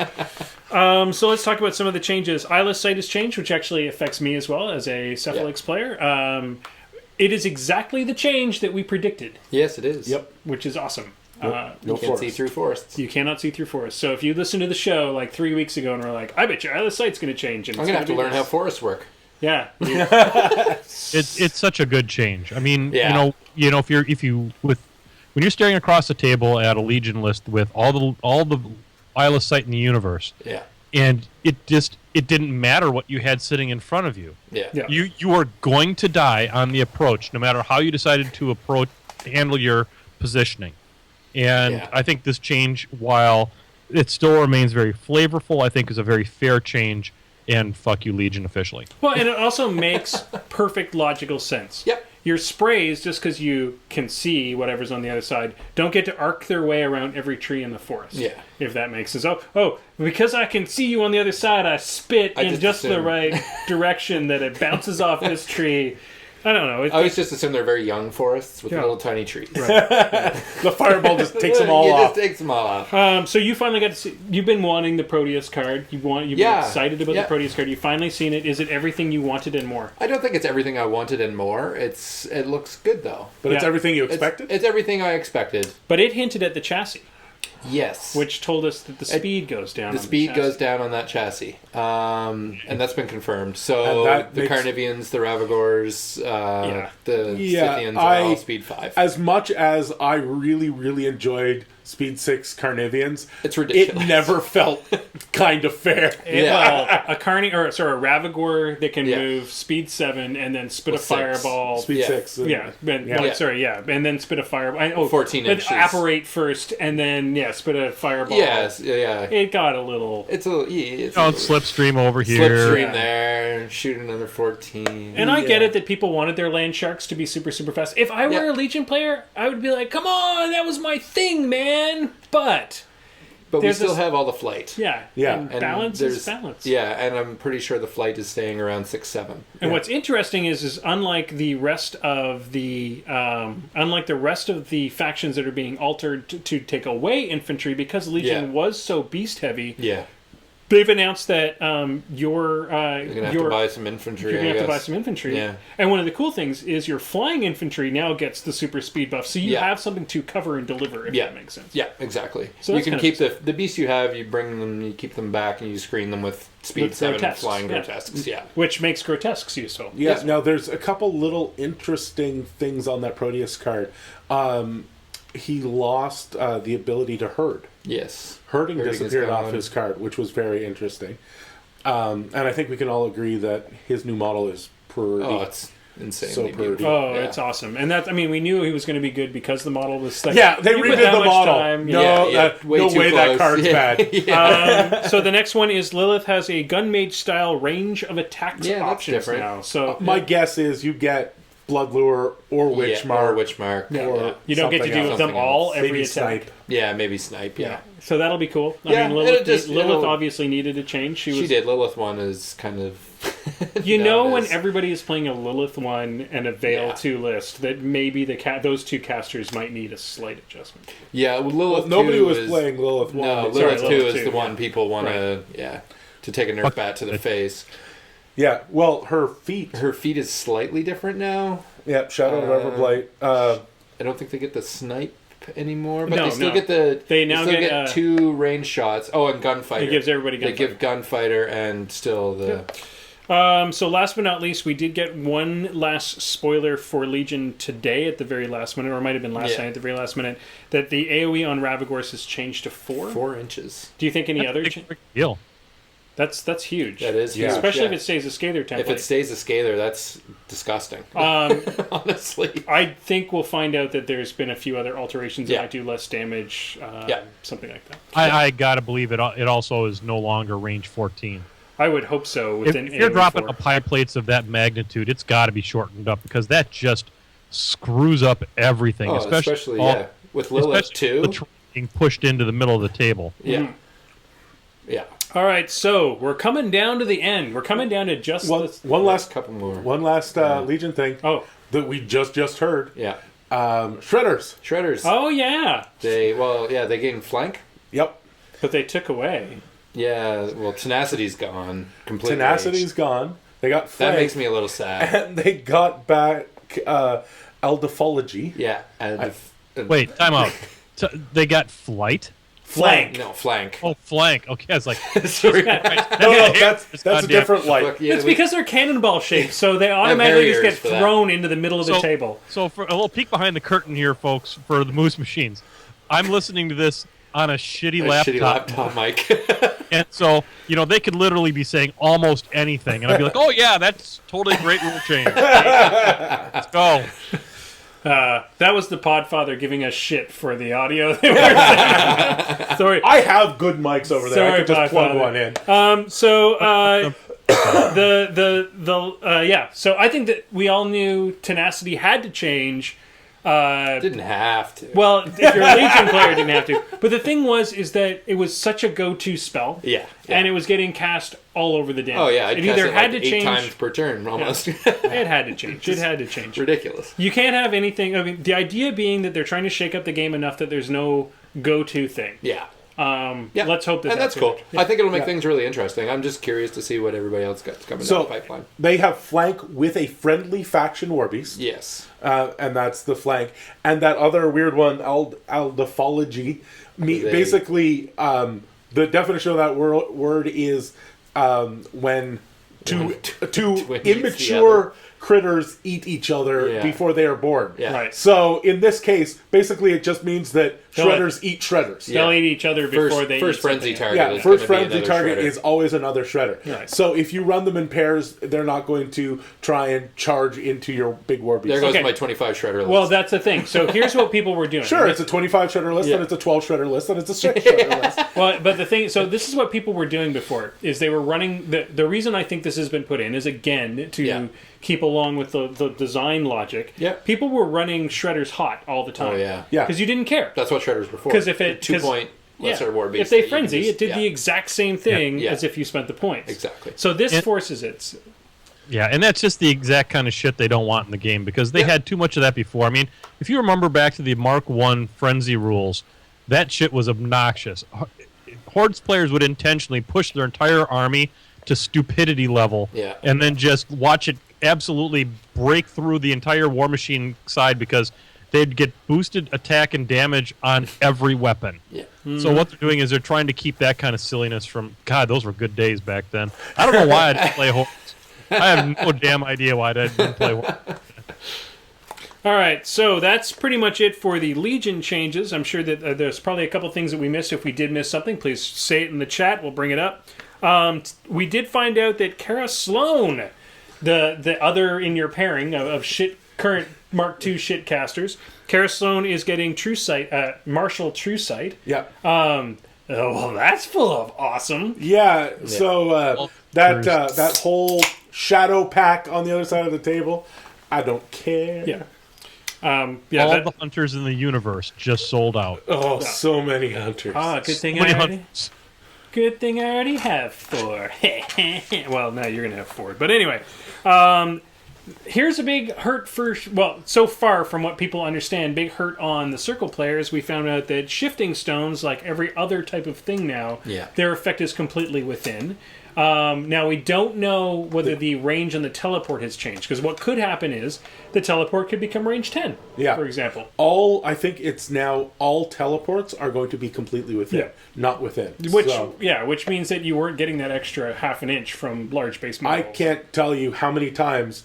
So let's talk about some of the changes. Eyeless sight has changed, which actually affects me as well as a Cephalix player. It is exactly the change that we predicted.
Yes, it is.
Yep.
Which is awesome.
You can't see through forests.
You cannot see through forests. So if you listen to the show like 3 weeks ago and we're like, I bet your eyeless sight's going to change. And
I'm going to have to learn how forests work.
Yeah.
It's such a good change. I mean, when you're staring across the table at a Legion list with all the eyeless sight in the universe.
Yeah.
And it didn't matter what you had sitting in front of you.
Yeah.
You are going to die on the approach, no matter how you decided to handle your positioning. And I think this change, while it still remains very flavorful, I think is a very fair change. And fuck you, Legion, officially.
Well, and it also makes perfect logical sense.
Yep.
Your sprays, just because you can see whatever's on the other side, don't get to arc their way around every tree in the forest.
Yeah.
If that makes sense. Oh, because I can see you on the other side, I spit in just the right direction that it bounces off this tree. I don't know.
I always just assume they're very young forests with little tiny trees.
Right.
The fireball just takes them all off.
It just takes them all off.
So you finally got to see. You've been wanting the Proteus card. You've been excited about the Proteus card. You've finally seen it. Is it everything you wanted and more?
I don't think it's everything I wanted and more. It looks good though.
But it's everything you expected?
It's everything I expected.
But it hinted at the chassis.
Yes.
Which told us that the speed goes down.
The speed goes down on that chassis. And that's been confirmed. So the Carnivians, the Ravagors, the Scythians are all speed 5.
As much as I really, really enjoyed Speed 6 Carnivians,
it's ridiculous.
It never felt kind of fair.
Well, a Ravagor that can move speed 7 and then spit a fireball.
Speed 6.
And then spit a fireball.
14 inches.
Apparate first and then Yes, but a fireball.
Yes, yeah.
It got a little.
It's a it's
slipstream over here.
Slipstream there, shoot another 14.
And I get it that people wanted their land sharks to be super, super fast. If I were a Legion player, I would be like, come on, that was my thing, man. But
we still have all the flight.
Yeah.
Yeah.
And balance is balance.
Yeah, and I'm pretty sure the flight is staying around 6-7.
And what's interesting is unlike the rest of the factions that are being altered to take away infantry, because Legion was so beast heavy.
Yeah.
They've announced that you're
going to have to buy some infantry.
You're going to have to buy some infantry.
Yeah.
And one of the cool things is your flying infantry now gets the super speed buff, so you have something to cover and deliver, if that makes sense.
Yeah, exactly.
So
you can keep the beasts you have, you bring them, you keep them back, and you screen them with speed 7 and flying grotesques. Yeah.
Which makes grotesques useful.
Yeah, now there's a couple little interesting things on that Proteus card. He lost the ability to herd.
Yes.
Herding disappeared off his card, which was very interesting. And I think we can all agree that his new model is pretty.
Oh, it's insane.
So pretty.
Oh, it's awesome. And that, I mean, we knew he was going to be good because the model was like...
Yeah, they redid the model. No way that card's bad.
So the next one is Lilith has a gun mage style range of attacks options now. So
my guess is you get Blood Lure or Witch Mark.
Or Witch Mark.
Or
you don't get to do them all every
maybe
attack.
Snipe.
Yeah, maybe Snipe, yeah.
So that'll be cool. I mean, Lilith
it'll,
obviously needed a change. She
did. Lilith 1 is kind of...
when everybody is playing a Lilith 1 and a Veil 2 list, that maybe those two casters might need a slight adjustment.
Yeah, Lilith 2
nobody was playing Lilith 1.
No, Lilith 2 is the one people want to take a nerf bat to the face.
Yeah, well, her feet
is slightly different now.
Yeah, Shadow of Everblight.
I don't think they get the snipe anymore, but
No,
they still
no.
get the.
They now
still
get,
two range shots. Oh, and gunfighter.
It gives everybody gunfighter.
They give gunfighter and still the.
So last but not least, we did get one last spoiler for Legion today at the very last minute, or it might have been last night at the very last minute, that the AoE on Ravagors has changed to 4.
4 inches.
Do you think any other?
Deal.
That's huge.
That is huge.
Especially if it stays a scalar template.
If it stays a scalar, that's disgusting. Honestly.
I think we'll find out that there's been a few other alterations that might do less damage, something like that.
I gotta believe it also is no longer range 14.
I would hope so.
If you're dropping up high plates of that magnitude, it's got to be shortened up because that just screws up everything.
Oh, especially with Lilith too.
Being pushed into the middle of the table.
Yeah. Mm-hmm. Yeah.
All right, so we're coming down to the end. We're coming down to just
one last
couple more.
One last Legion thing.
Oh,
that we just heard.
Yeah.
Shredders.
Oh yeah.
They gained flank.
Yep.
But they took away.
Yeah. Well, Tenacity's gone completely.
Tenacity's gone. They got flank.
That makes me a little sad.
And they got back Eldifology.
Yeah.
Wait, time out. They got flight.
Flank.
No, flank.
Oh, flank. Okay, I was like,
sorry.
No, that's a different light.
It's because they're cannonball shaped, so they automatically just get thrown into the middle of the table.
So for a little peek behind the curtain here, folks, for the Moose Machines, I'm listening to this on a shitty laptop
mic.
And so, they could literally be saying almost anything. And I'd be like, oh, yeah, that's totally great rule change. Let's go.
That was the Podfather giving us shit for the audio. Sorry.
I have good mics over there. I could just plug one in.
So I think that we all knew Tenacity had to change.
Didn't have to.
Well, if you're a Legion player, it didn't have to. But the thing is that it was such a go-to spell.
Yeah.
And it was getting cast all over the damn.
Oh yeah,
it either had to
8
change
times per turn almost.
Yeah. It had to change. It had to change.
Ridiculous.
You can't have anything. I mean, the idea being that they're trying to shake up the game enough that there's no go-to thing.
Yeah.
Let's hope
that's cool. Yeah. I think it'll make things really interesting. I'm just curious to see what everybody else got coming down the pipeline.
They have flank with a friendly faction Warbeast.
Yes.
And that's the flank. And that other weird one, Aldifology, basically, the definition of that word is when two immature critters eat each other before they are born.
Yeah.
Right.
So in this case, basically it just means that shredders eat shredders.
They'll eat each other before they
first
eat
frenzy
something.
target.
Yeah,
is
first
gonna be
frenzy
another
target
shredder.
is always another shredder.
Right.
So if you run them in pairs, they're not going to try and charge into your big war beast.
There goes
Okay.
my 25 shredder list.
Well, that's the thing. So here's what people were doing.
Sure, it's a 25 shredder list,
Yeah.
and it's a 12 shredder list, and it's a 6 shredder list.
Well, but the thing, so this is what people were doing before, is they were running, the reason I think this has been put in is, again, to keep along with the design logic.
Yeah.
People were running shredders hot all the time.
Oh, yeah.
Yeah.
Because you didn't care.
That's what shredders were for.
'Cause if it-
2-point lesser war beast.
If they
that you can
frenzy,
just-
it did the exact same thing
Yeah.
as if you spent the points.
Exactly.
So this
And-
forces it.
Yeah, and that's just the exact kind of shit they don't want in the game because they had too much of that before. I mean, if you remember back to the Mark I Frenzy rules, that shit was obnoxious. Hordes players would intentionally push their entire army to stupidity level and then just watch it absolutely break through the entire War Machine side because they'd get boosted attack and damage on every weapon.
Yeah.
So what they're doing is they're trying to keep that kind of silliness from... God, those were good days back then. I don't know why I didn't play Hordes. I have no damn idea why I didn't play Hordes.
All right, so that's pretty much it for the Legion changes. I'm sure that there's probably a couple things that we missed. If we did miss something, please say it in the chat. We'll bring it up. We did find out that Kara Sloan, the other in your pairing of current Mark II shitcasters, Kara Sloan is getting True Sight, Martial True Sight.
Yeah.
Oh, well, that's full of awesome.
Yeah, so that whole shadow pack on the other side of the table, I don't care.
Yeah.
All the hunters in the universe just sold out.
Oh, so many hunters.
Ah, good thing
So many
I already...
hunters.
Good thing I already have 4. Well, now you're going to have 4. But anyway, here's a big hurt for... Well, so far from what people understand, big hurt on the Circle players. We found out that shifting stones, like every other type of thing now, their effect is completely within. Now, we don't know whether the range on the teleport has changed, because what could happen is the teleport could become range 10, for example.
I think it's now all teleports are going to be completely within, not within.
Which means that you weren't getting that extra half an inch from large base models.
I can't tell you how many times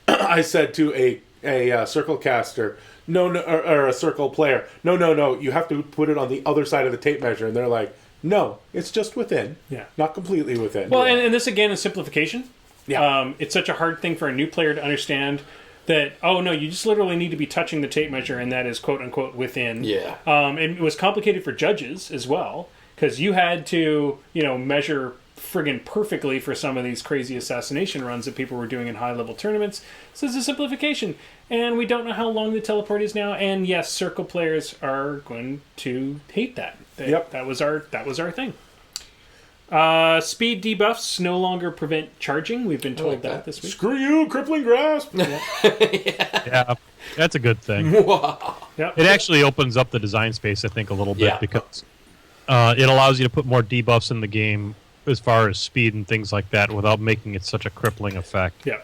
I said to a circle caster, or a circle player, no, you have to put it on the other side of the tape measure, and they're like, no, it's just within.
Yeah.
Not completely within.
Well, and this again is simplification.
Yeah.
It's such a hard thing for a new player to understand that, oh no, you just literally need to be touching the tape measure and that is quote unquote within.
Yeah.
And it was complicated for judges as well because you had to, measure friggin' perfectly for some of these crazy assassination runs that people were doing in high level tournaments. So it's a simplification. And we don't know how long the teleport is now. And yes, circle players are going to hate that. That was our thing. Speed debuffs no longer prevent charging. We've been told that this week.
Screw you, crippling grasp.
Yeah, that's a good thing.
Yep.
It actually opens up the design space, I think, a little bit because it allows you to put more debuffs in the game as far as speed and things like that without making it such a crippling effect.
Yeah,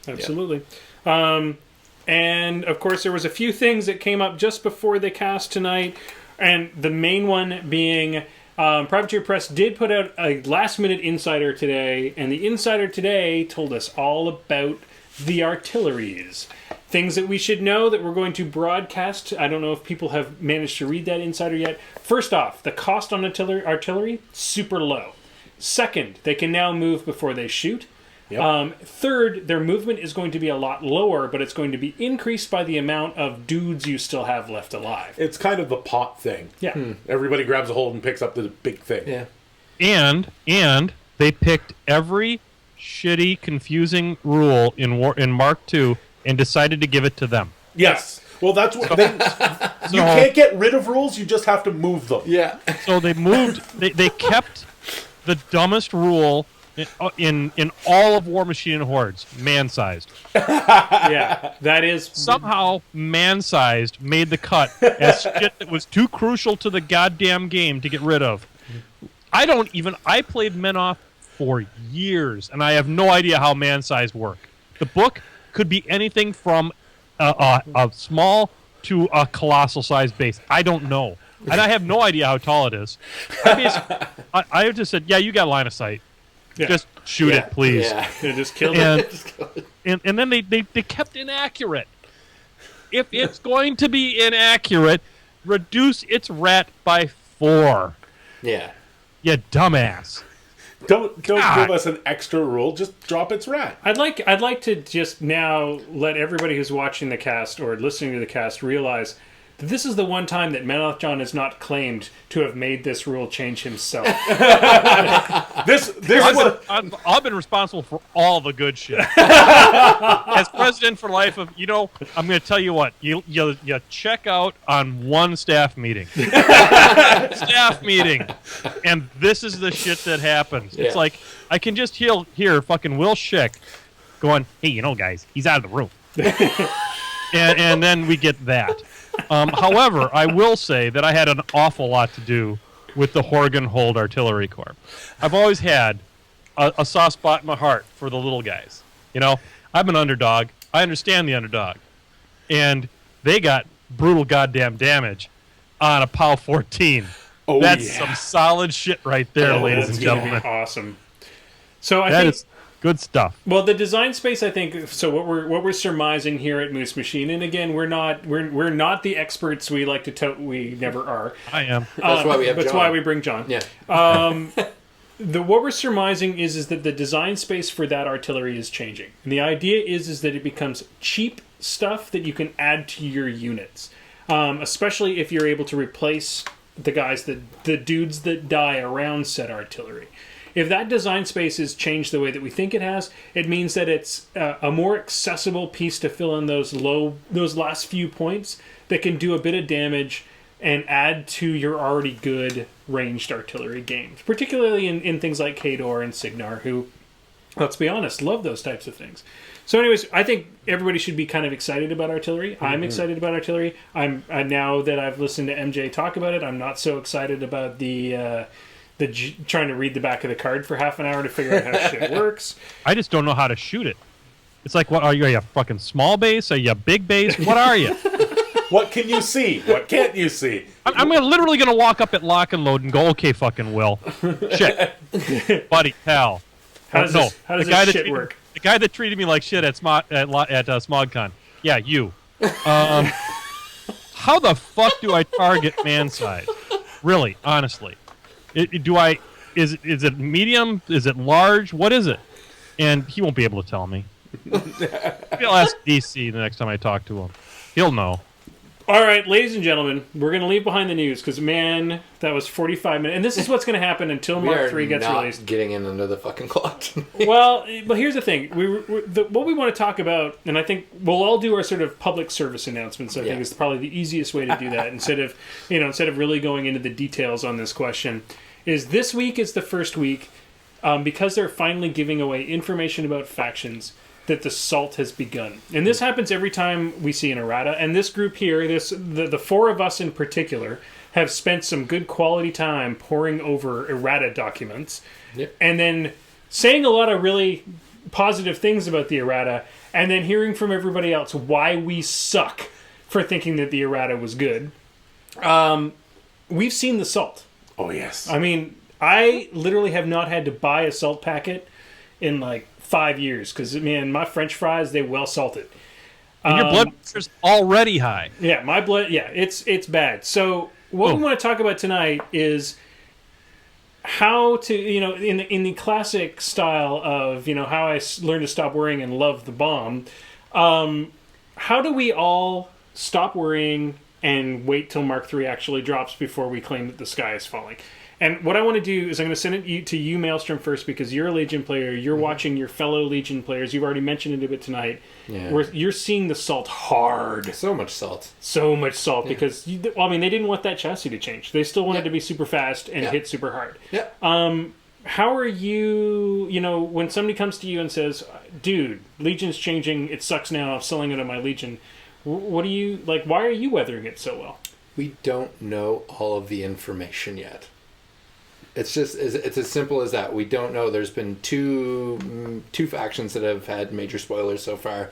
absolutely. And of course, there was a few things that came up just before the cast tonight, and the main one being Privateer Press did put out a last-minute insider today, and the insider today told us all about the artilleries. Things that we should know that we're going to broadcast. I don't know if people have managed to read that insider yet. First off, the cost on artillery, super low. Second, they can now move before they shoot. Third, their movement is going to be a lot lower, but it's going to be increased by the amount of dudes you still have left alive.
It's kind of the pot thing.
Yeah.
Everybody grabs a hold and picks up the big thing.
Yeah.
And they picked every shitty, confusing rule in Mark II and decided to give it to them.
Yes. Well, that's what you can't get rid of rules. You just have to move them.
Yeah.
So they moved. They kept the dumbest rule in all of War Machine and Hordes, man-sized.
Yeah, that is...
Somehow, man-sized made the cut as shit that was too crucial to the goddamn game to get rid of. I played Menoth for years, and I have no idea how man-sized work. The book could be anything from a small to a colossal-sized base. I don't know. And I have no idea how tall it is. I just said, yeah, you got line of sight.
Yeah.
Just shoot it, please.
Yeah.
Yeah, just kill
And,
it.
and then they kept inaccurate. If it's going to be inaccurate, reduce its rat by 4.
Yeah.
You dumbass.
Don't
God.
give us an extra rule. Just drop its rat.
I'd like to just now let everybody who's watching the cast or listening to the cast realize that this is the one time that Menoth John has not claimed to have made this rule change himself.
I've been responsible for all the good shit. As president for life of, I'm going to tell you what, you check out on one staff meeting. Staff meeting. And this is the shit that happens.
Yeah.
It's like, I can just hear fucking Will Schick going, hey, guys, he's out of the room. and then we get that. However, I will say that I had an awful lot to do with the Horgan-Hold Artillery Corps. I've always had a soft spot in my heart for the little guys. I'm an underdog. I understand the underdog. And they got brutal goddamn damage on a POW 14.
Oh,
That's
yeah.
some solid shit right there, ladies and gentlemen.
Awesome. So
That is good stuff.
Well, the design space, I think. So what we're surmising here at Moose Machine, and again, we're not the experts we like to tote. We never are.
I am.
That's why we have
That's
John.
why we bring John.
Yeah.
What we're surmising is that the design space for that artillery is changing, and the idea is that it becomes cheap stuff that you can add to your units, especially if you're able to replace the dudes that die around said artillery. If that design space is changed the way that we think it has, it means that it's a more accessible piece to fill in those last few points that can do a bit of damage and add to your already good ranged artillery games, particularly in things like Khador and Signar, who, let's be honest, love those types of things. So anyways, I think everybody should be kind of excited about artillery. Mm-hmm. I'm excited about artillery. Now that I've listened to MJ talk about it, I'm not so excited about the trying to read the back of the card for half an hour to figure out how shit works.
I just don't know how to shoot it. It's like, what are you? Are you a fucking small base? Are you a big base? What are you?
What can you see? What can't you see?
I'm literally going to walk up at lock and load and go, okay, fucking Will. Shit. Buddy, pal.
How does this shit work?
The guy that treated me like shit at SmogCon. Yeah, you. How the fuck do I target man size? Really, honestly. Is it medium? Is it large? What is it? And he won't be able to tell me. Maybe I'll ask DC the next time I talk to him. He'll know.
All right, ladies and gentlemen, we're going to leave behind the news because, man, that was 45 minutes. And this is what's going to happen until Mark III gets released.
Getting in under the fucking clock.
Well, but here's the thing. What we want to talk about, and I think we'll all do our sort of public service announcements. I think is probably the easiest way to do that instead of really going into the details on this question. Is this week is the first week because they're finally giving away information about factions that the Salt has begun. And this happens every time we see an errata. And this group here, the four of us in particular, have spent some good quality time poring over errata documents.
Yep.
And then saying a lot of really positive things about the errata, and then hearing from everybody else why we suck for thinking that the errata was good. We've seen the Salt.
Oh, yes.
I mean, I literally have not had to buy a salt packet in like 5 years because, man, my French fries, they well salted.
And your blood pressure's already high.
Yeah, my blood, it's bad. So what we want to talk about tonight is how to, in the classic style of, how I learned to stop worrying and love the bomb, how do we all stop worrying and wait till Mark III actually drops before we claim that the sky is falling? And what I want to do is I'm going to send it to you, Maelstrom, first, because you're a Legion player. You're watching your fellow Legion players. You've already mentioned it a bit tonight.
Yeah.
Where you're seeing the Salt hard.
So much salt.
So much salt because, they didn't want that chassis to change. They still wanted to be super fast and hit super hard.
Yeah.
How are you, when somebody comes to you and says, dude, Legion's changing, it sucks now, I'm selling it on my Legion. What do you, why are you weathering it so well?
We don't know all of the information yet. It's just it's as simple as that. We don't know. There's been two factions that have had major spoilers so far.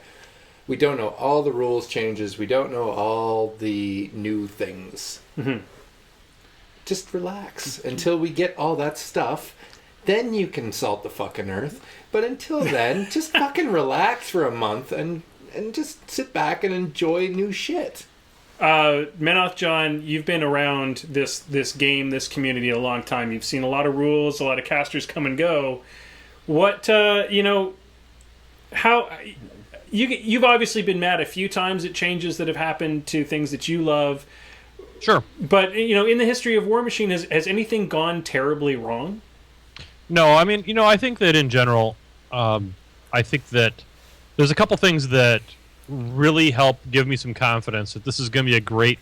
We don't know all the rules changes. We don't know all the new things. Mm-hmm. Just relax until we get all that stuff. then you can salt the fucking earth. But until then, just fucking relax for a month and just sit back and enjoy new shit.
Menoth John, you've been around this game, this community a long time. You've seen a lot of rules, a lot of casters come and go. What how you've obviously been mad a few times at changes that have happened to things that you love.
Sure.
But in the history of War Machine, has anything gone terribly wrong?
No, I mean, I think that in general, I think that there's a couple things that really help give me some confidence that this is going to be a great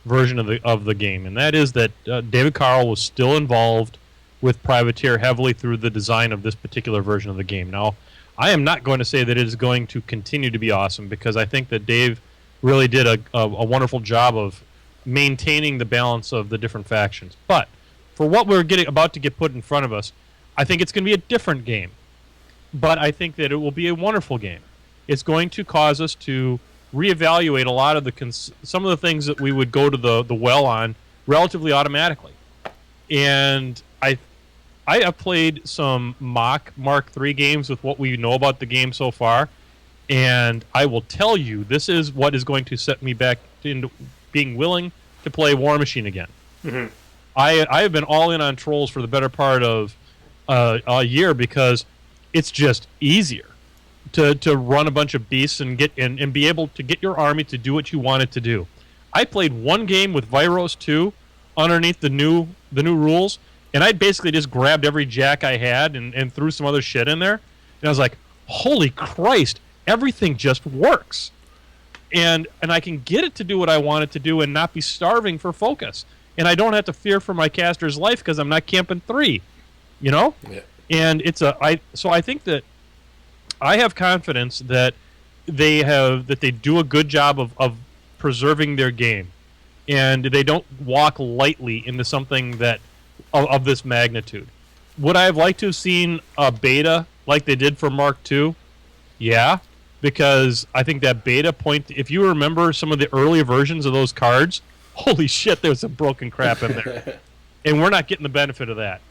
version of the game, and that is that David Carl was still involved with Privateer heavily through the design of this particular version of the game. Now, I am not going to say that it is going to continue to be awesome, because I think that Dave really did a wonderful job of maintaining the balance of the different factions. But for what we're about to get put in front of us, I think it's going to be a different game. But I think that it will be a wonderful game. It's going to cause us to reevaluate a lot of some of the things that we would go to the well on relatively automatically. And I have played some mock Mark III games with what we know about the game so far, and I will tell you, this is what is going to set me back into being willing to play War Machine again. Mm-hmm. I have been all in on Trolls for the better part of a year, because it's just easier to run a bunch of beasts and be able to get your army to do what you want it to do. I played one game with Viros 2 underneath the new rules, and I basically just grabbed every jack I had and threw some other shit in there. And I was like, holy Christ, everything just works. And I can get it to do what I want it to do and not be starving for focus. And I don't have to fear for my caster's life because I'm not camping 3. Yeah. And so I think that I have confidence that they do a good job of preserving their game, and they don't walk lightly into something that of this magnitude. Would I have liked to have seen a beta like they did for Mark II? Yeah, because I think that beta if you remember some of the earlier versions of those cards, holy shit, there was some broken crap in there. And we're not getting the benefit of that.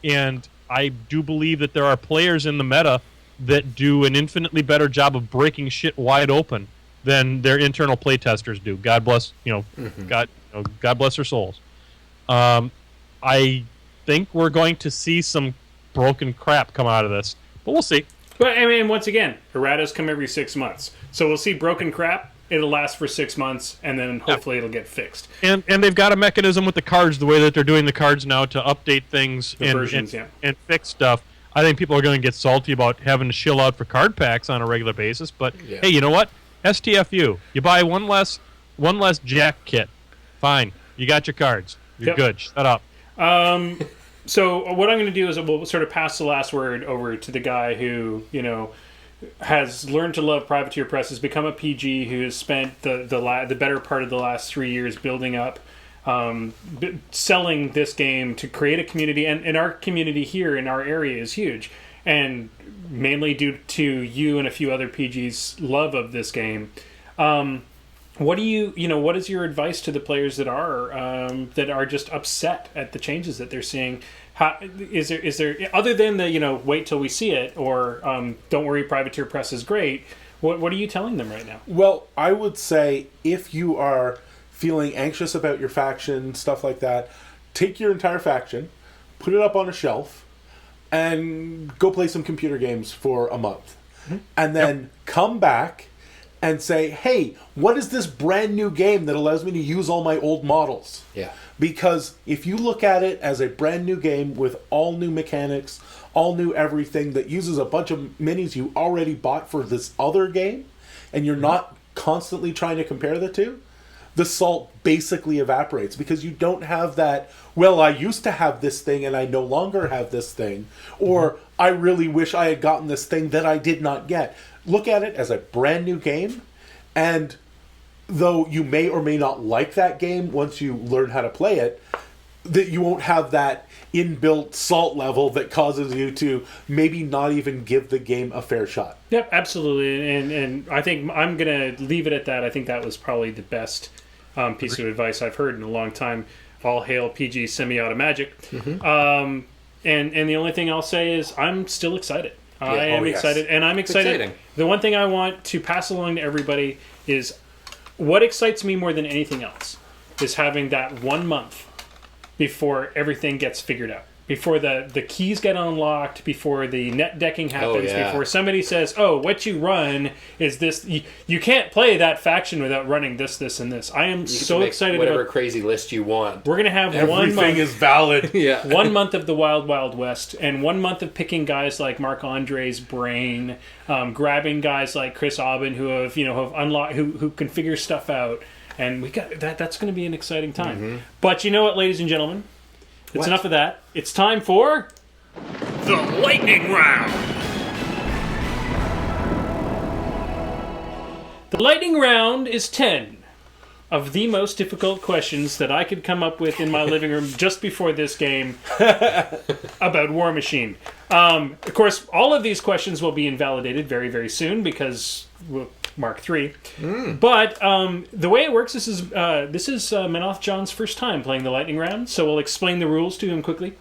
And I do believe that there are players in the meta that do an infinitely better job of breaking shit wide open than their internal playtesters do. God bless, God bless their souls. I think we're going to see some broken crap come out of this, but we'll see.
But I mean, once again, erratas come every 6 months, so we'll see broken crap. It'll last for 6 months, and then hopefully it'll get fixed. And
they've got a mechanism with the cards, the way that they're doing the cards now, to update things and fix stuff. I think people are going to get salty about having to shill out for card packs on a regular basis, but hey, you know what? STFU. You buy one less Jack kit. Fine. You got your cards. You're good. Shut up.
So what I'm going to do is we'll sort of pass the last word over to the guy who, has learned to love Privateer Press, has become a PG, who has spent the better part of the last 3 years building up, selling this game to create a community. And our community here in our area is huge. And mainly due to you and a few other PGs' love of this game. What is your advice to the players that are just upset at the changes that they're seeing? How, is there other than the wait till we see it, or don't worry, Privateer Press is great? What are you telling them right now?
Well, I would say if you are feeling anxious about your faction, stuff like that, take your entire faction, put it up on a shelf, and go play some computer games for a month, and then come back and say, hey, what is this brand new game that allows me to use all my old models?
Yeah.
Because if you look at it as a brand new game with all new mechanics, all new everything that uses a bunch of minis you already bought for this other game, and you're not constantly trying to compare the two, the salt basically evaporates, because you don't have that, well, I used to have this thing and I no longer have this thing, or I really wish I had gotten this thing that I did not get. Look at it as a brand new game, and though you may or may not like that game once you learn how to play it, that you won't have that inbuilt salt level that causes you to maybe not even give the game a fair shot.
Yep, absolutely. And I think I'm going to leave it at that. I think that was probably the best piece of advice I've heard in a long time. All hail PG semi-automagic. And the only thing I'll say is I'm still excited. I am
yes.
excited, and I'm excited.
Exciting.
The one thing I want to pass along to everybody is what excites me more than anything else is having that 1 month before everything gets figured out. Before the keys get unlocked, before the net decking happens, before somebody says, "Oh, what you run is this." You can't play that faction without running this, this, and this. I am so excited
whatever
about
crazy list you want.
We're gonna have
Everything
1 month.
is valid.
Yeah.
1 month of the Wild Wild West, and 1 month of picking guys like Marc Andre's brain, grabbing guys like Chris Aubin who have unlocked, who can figure stuff out, and we got that. That's going to be an exciting time.
Mm-hmm.
But you know what, ladies and gentlemen, it's enough of that. It's time for the lightning round. The lightning round is 10 of the most difficult questions that I could come up with in my living room just before this game about War Machine. Of course, all of these questions will be invalidated very, very soon because Mark III. But the way it works, this is Menoth John's first time playing the lightning round, so we'll explain the rules to him quickly.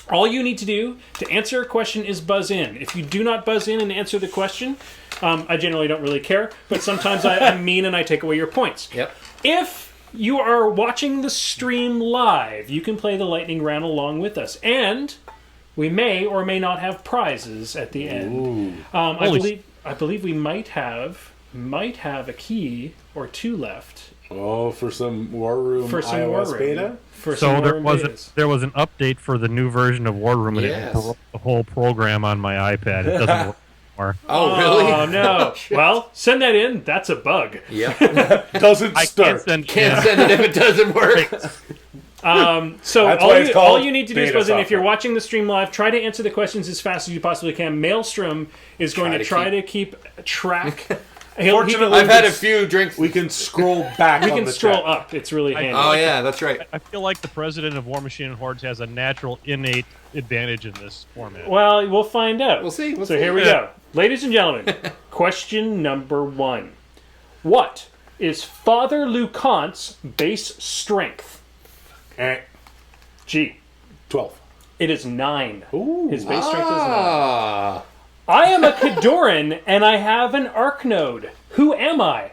All you need to do to answer a question is buzz in. If you do not buzz in and answer the question, I generally don't really care, but sometimes I'm mean and I take away your points.
Yep.
If you are watching the stream live, you can play the lightning round along with us, and we may or may not have prizes at the end. I believe we might have a key or two left.
Oh, for some War Room
For some
iOS
War Room.
beta?
For some
So
War Room betas.
there was an update for the new version of War Room, and
Yes.
it broke the whole program on my iPad. It doesn't work anymore.
Oh, really?
Oh no! Well, send that in. That's a bug.
Yep.
Doesn't
I
start.
Can't send it if it doesn't work.
So
That's why it's called
all you need to do is
beta
buzz in. If
software.
you're watching the stream live, try to answer the questions as fast as you possibly can. Maelstrom is going to try to keep track.
Fortunately,
I've had a few drinks.
We can scroll back
We
on
can
the
scroll
chat.
up. It's really handy.
Oh, yeah, that's right.
I feel like the president of War Machine and Hordes has a natural, innate advantage in this format.
Well, we'll find out.
We'll see.
So here we go. Ladies and gentlemen, question number 1. What is Father Lucan's base strength? G.
12.
It is 9.
Ooh.
His base strength is 9.
Ah.
I am a Kadoran, and I have an arc node. Who am I?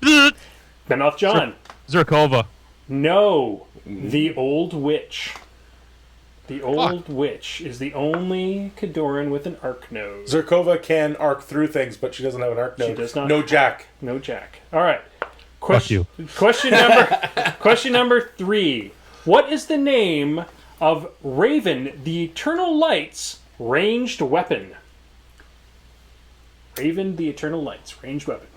Menoth John.
Zerkova.
No. The Old Witch. The Old Witch is the only Kadoran with an arc node.
Zerkova can arc through things, but she doesn't have an arc node.
She does not.
No jack.
No Jack. All right.
Fuck you.
Question number 3. What is the name of Raven, the Eternal Light's ranged weapon? Raven, the Eternal Light's ranged weapon.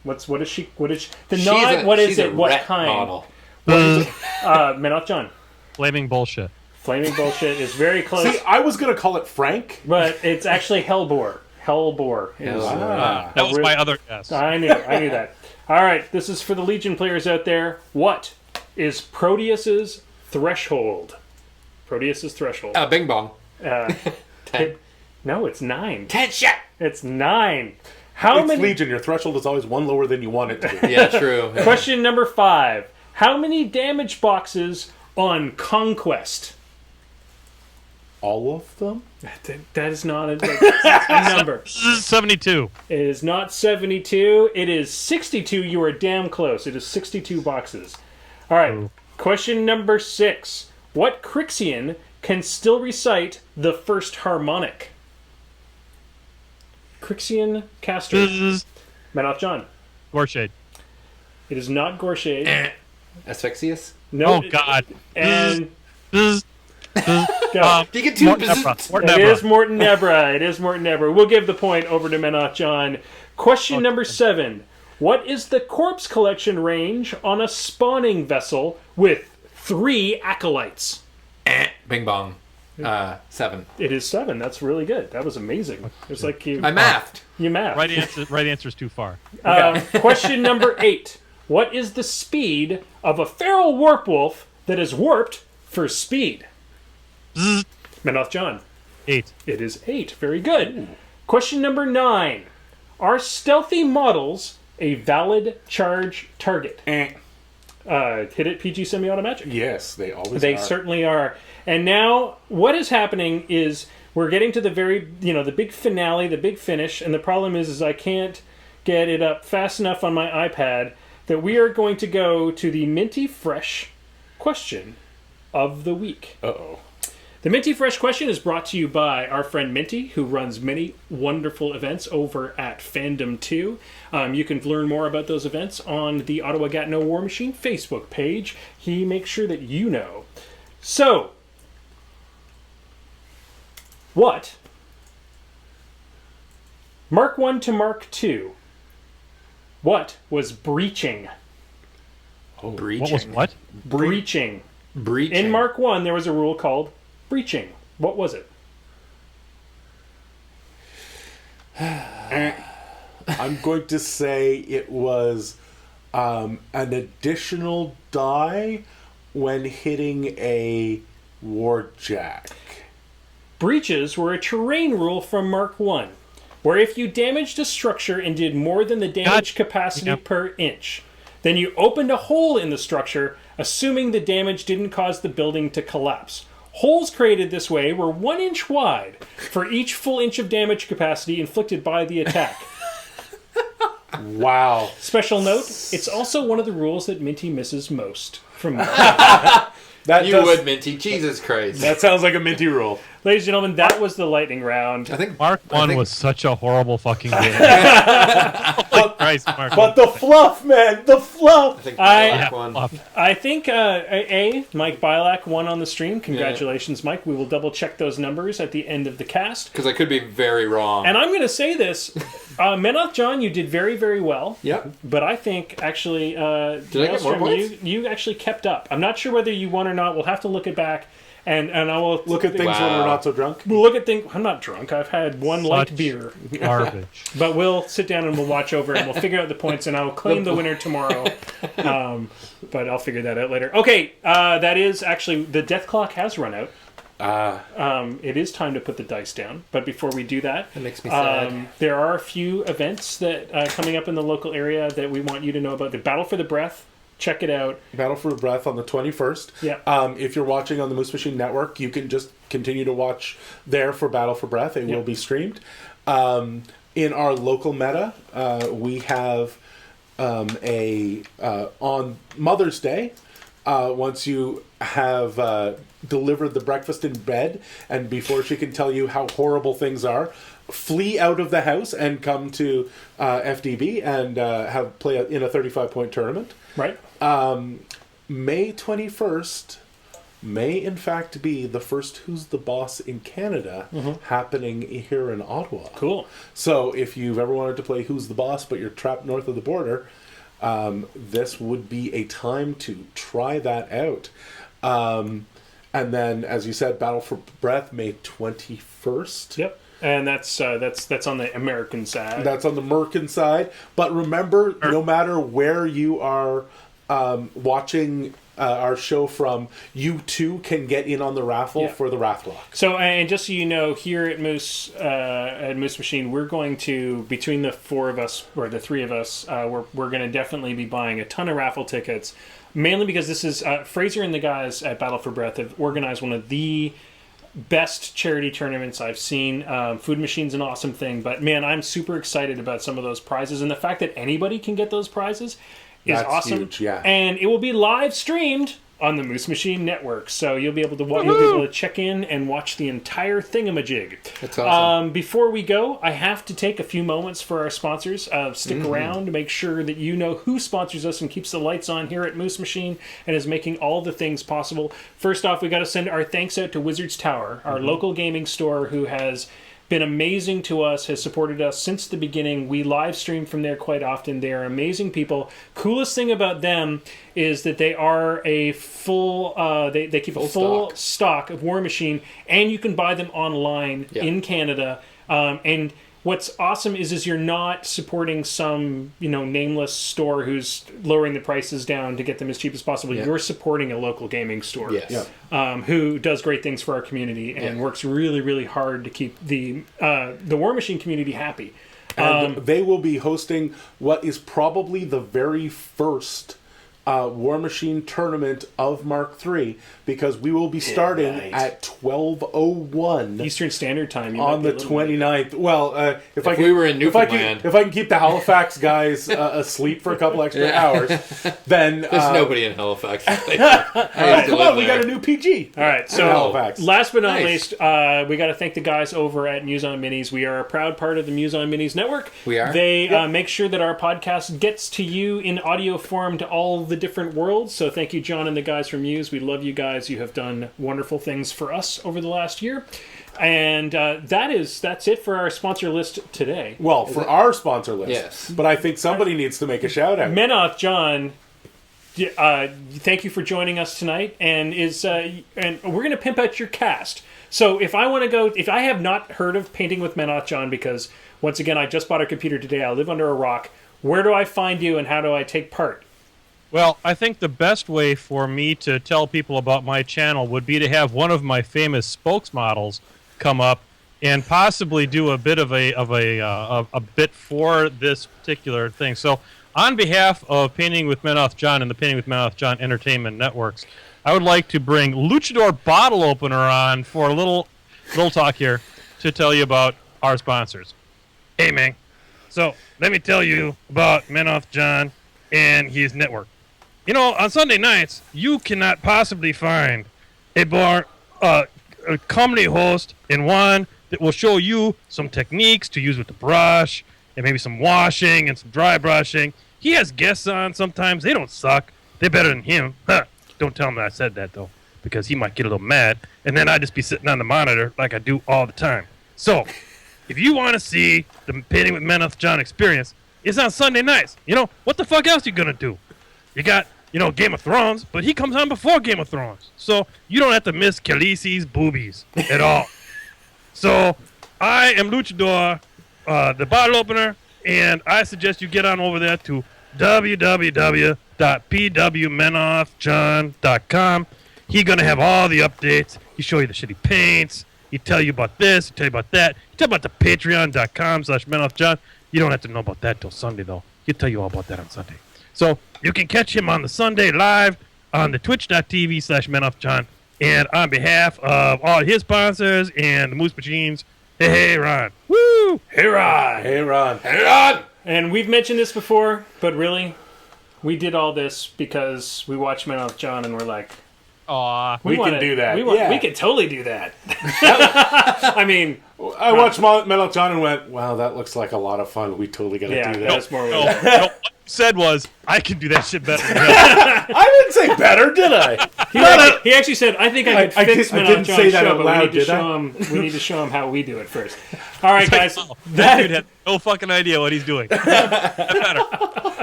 What is she? The
She's
nod.
a-
What is
she's a
it? What
ret
kind?
model.
Menoth John.
Flaming bullshit.
Flaming bullshit is very close,
See, I was going to call it Frank.
but it's actually Hellbore. Hellbore. Is,
That was my other guess.
I knew that. All right, this is for the Legion players out there. What is Proteus's threshold? Proteus's threshold.
Bing bong.
10. No, it's 9.
10 shot.
It's 9. How
It's
many?
Legion. Your threshold is always one lower than you want it to be.
Yeah, true.
Question number 5. How many damage boxes on Conquest?
All of them?
That is not a number.
This is 72.
It is not 72. It is 62. You are damn close. It is 62 boxes. All right.
Ooh.
Question number 6. What Crixian can still recite the first harmonic? Crixian caster.
This is
Menoth John.
Gorshade.
It is not Gorshade.
Asphyxius?
No.
Oh, God.
And
This
go.
Do you get two
Morton Nebra. Morton
It
Nebra.
is Morton Nebra. It is Morton Nebra. We'll give the point over to Menoth John. Question number 7. What is the corpse collection range on a spawning vessel with 3 acolytes?
Bing bong. 7.
It is 7. That's really good. That was amazing. It's like you
I mathed.
mathed.
Right answer is too far.
Question number 8. What is the speed of a feral warp wolf that is warped for speed? Menoth John.
8.
It is 8. Very good. Question number 9. Are stealthy models a valid charge target? Hit it, PG Semi-Automatic.
Yes, they always
They
are.
certainly are. And now, what is happening is we're getting to the the big finale, the big finish, and the problem is I can't get it up fast enough on my iPad that we are going to go to the Minty Fresh question of the week.
Uh-oh.
The Minty Fresh question is brought to you by our friend Minty, who runs many wonderful events over at Fandom 2. You can learn more about those events on the Ottawa Gatineau War Machine Facebook page. He makes sure that you know. So, what? Mark 1 to Mark 2. What was breaching?
Breaching.
What was what?
Breaching.
Breaching.
In Mark 1, there was a rule called breaching. What was it?
I'm going to say it was an additional die when hitting a warjack.
Breaches were a terrain rule from Mark 1, where if you damaged a structure and did more than the damage capacity per inch, then you opened a hole in the structure, assuming the damage didn't cause the building to collapse. Holes created this way were 1 inch wide for each full inch of damage capacity inflicted by the attack.
Wow.
Special note, it's also one of the rules that Minty misses most from me.
You would, Minty. Jesus Christ.
That sounds like a Minty rule.
Ladies and gentlemen, that was the lightning round.
I think
Mark 1 was such a horrible fucking game. Holy Christ, Mark
But the fluff, man! The fluff!
I think
I-
the one.
I think, Mike Bilak won on the stream. Congratulations, Mike. We will double check those numbers at the end of the cast.
Because I could be very wrong.
And I'm going to say this. Menoth John, you did very, very well.
Yep.
But I think, actually,
Did I get more
Maelstrom,
points?
you actually kept up. I'm not sure whether you won or not. We'll have to look it back. And I will
Look at things when
Wow.
we're not so drunk.
We'll look at things. I'm not drunk. I've had one light
Such
beer.
Garbage.
But we'll sit down and we'll watch over and we'll figure out the points and I'll claim the winner tomorrow. But I'll figure that out later. Okay, that is actually, the death clock has run out. It is time to put the dice down. But before we do that,
makes me sad.
there are a few events that coming up in the local area that we want you to know about. The Battle for the Breath. Check it out.
Battle for Breath on the 21st.
Yeah.
If you're watching on the Moose Machine Network, you can just continue to watch there for Battle for Breath. It will be streamed. In our local meta, we have on Mother's Day, once you have delivered the breakfast in bed, and before she can tell you how horrible things are, flee out of the house and come to FDB and play in a 35-point tournament.
Right?
May 21st may in fact be the first Who's the Boss in Canada happening here in Ottawa.
Cool.
So if you've ever wanted to play Who's the Boss but you're trapped north of the border, this would be a time to try that out. And then, as you said, Battle for Breath, May 21st.
Yep. And that's on the American side.
That's on the American side. But remember, no matter where you are watching our show from, you too can get in on the raffle for the Wrathlock.
So, and just so you know, here at Moose Machine, we're going to, between the four of us, or the three of us, we're going to definitely be buying a ton of raffle tickets, mainly because this is, Fraser and the guys at Battle for Breath have organized one of the best charity tournaments I've seen. Food Machine's an awesome thing, but man, I'm super excited about some of those prizes, and the fact that anybody can get those prizes is
That's
awesome.
huge, yeah.
And it will be live streamed on the Moose Machine Network, so you'll be able to check in and watch the entire thingamajig.
That's awesome.
Before we go, I have to take a few moments for our sponsors. Stick around to make sure that you know who sponsors us and keeps the lights on here at Moose Machine and is making all the things possible. First off, we got to send our thanks out to Wizards Tower, our local gaming store, who has been amazing to us, has supported us since the beginning. We live stream from there quite often. They are amazing people. Coolest thing about them is that they are a full, they keep a full stock of War Machine, and you can buy them online in Canada. And what's awesome is you're not supporting some, nameless store who's lowering the prices down to get them as cheap as possible. You're supporting a local gaming store.
Yes.
Who does great things for our community and works really, really hard to keep the War Machine community happy.
And they will be hosting what is probably the very first War Machine tournament of Mark III, because we will be starting at 12:01
Eastern Standard Time
on the 29th. Well, if
we were in Newfoundland,
if I can keep the Halifax guys asleep for a couple extra hours, then
there's nobody in Halifax.
Come on, we got a new PG.
All right, so
Halifax.
Last but not least, we got to thank the guys over at Muse on Minis. We are a proud part of the Muse on Minis network.
We are.
They make sure that our podcast gets to you in audio form to all the different worlds. So thank you, John and the guys from Muse. We love you guys. You have done wonderful things for us over the last year. And that's it for our sponsor list today.
Well, for our sponsor list.
Yes.
But I think somebody needs to make a shout out.
Menoth John, thank you for joining us tonight. And and we're going to pimp out your cast. So if I have not heard of Painting with Menoth John, because once again, I just bought a computer today, I live under a rock, where do I find you and how do I take part?
Well, I think the best way for me to tell people about my channel would be to have one of my famous spokesmodels come up and possibly do a bit of a bit for this particular thing. So, on behalf of Painting with Menoth John and the Painting with Menoth John Entertainment Networks, I would like to bring Luchador Bottle Opener on for a little talk here to tell you about our sponsors. Hey, man. So, let me tell you about Menoth John and his network. You know, on Sunday nights, you cannot possibly find a comedy host in one that will show you some techniques to use with the brush and maybe some washing and some dry brushing. He has guests on sometimes. They don't suck. They're better than him. Huh. Don't tell him that I said that, though, because he might get a little mad, and then I'd just be sitting on the monitor like I do all the time. So, if you want to see the Painting with Menoth John experience, it's on Sunday nights. You know, what the fuck else you going to do? You got, Game of Thrones, but he comes on before Game of Thrones. So you don't have to miss Khaleesi's boobies at all. So I am Luchador, the bottle opener, and I suggest you get on over there to www.pwmenothjohn.com. He's going to have all the updates. He show you the shit he paints. He tell you about this. He tell you about that. He tell you about the patreon.com/menothjohn. You don't have to know about that till Sunday, though. He'll tell you all about that on Sunday. So you can catch him on the Sunday live on the twitch.tv/MenothJohn. And on behalf of all his sponsors and the Moose Machines, hey, Ron. Woo!
Hey, Ron.
Hey, Ron.
Hang on!
And we've mentioned this before, but really, we did all this because we watched Menoth John and we're like,
Aw.
We can do that.
We can totally do that. I mean,
I watched Menoth John and went, wow, that looks like a lot of fun. We totally got to do that.
that's more
No, what you said was, I can do that shit better than him.
I didn't say better, did I?
He actually said, I think I could fix
I
Menoth
didn't
John's
say that
show,
out
but
loud,
we need to show him how we do it first. All right, guys.
That dude had no fucking idea what he's doing. Better.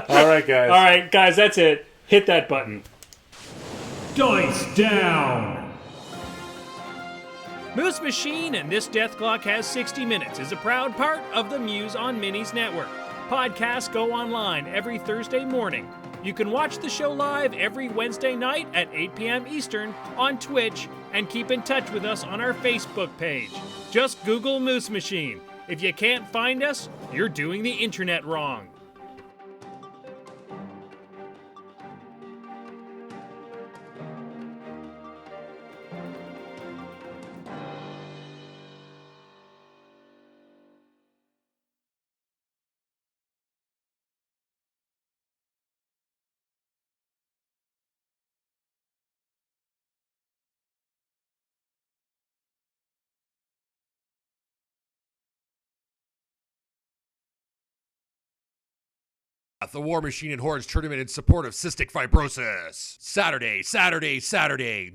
All right, guys.
All right, guys, that's it. Hit that button. Dice down! Moose Machine and This Death Clock Has 60 Minutes is a proud part of the Muse on Minis network. Podcasts go online every Thursday morning. You can watch the show live every Wednesday night at 8 p.m. Eastern on Twitch and keep in touch with us on our Facebook page. Just Google Moose Machine. If you can't find us, you're doing the internet wrong.
The War Machine and Hordes tournament in support of cystic fibrosis. Saturday,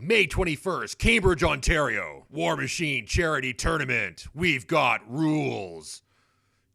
May 21st, Cambridge, Ontario. War Machine charity tournament. We've got rules.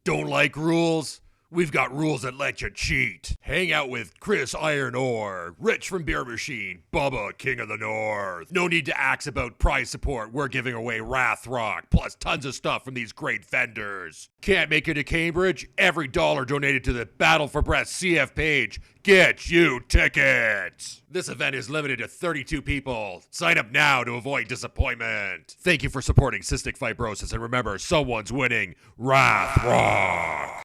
Don't like rules? We've got rules that let you cheat. Hang out with Chris Iron Ore, Rich from Beer Machine, Bubba, King of the North. No need to ask about prize support. We're giving away Wrath Rock, plus tons of stuff from these great vendors. Can't make it to Cambridge? Every dollar donated to the Battle for Breath CF page gets you tickets. This event is limited to 32 people. Sign up now to avoid disappointment. Thank you for supporting cystic fibrosis, and remember, someone's winning Wrath Rock.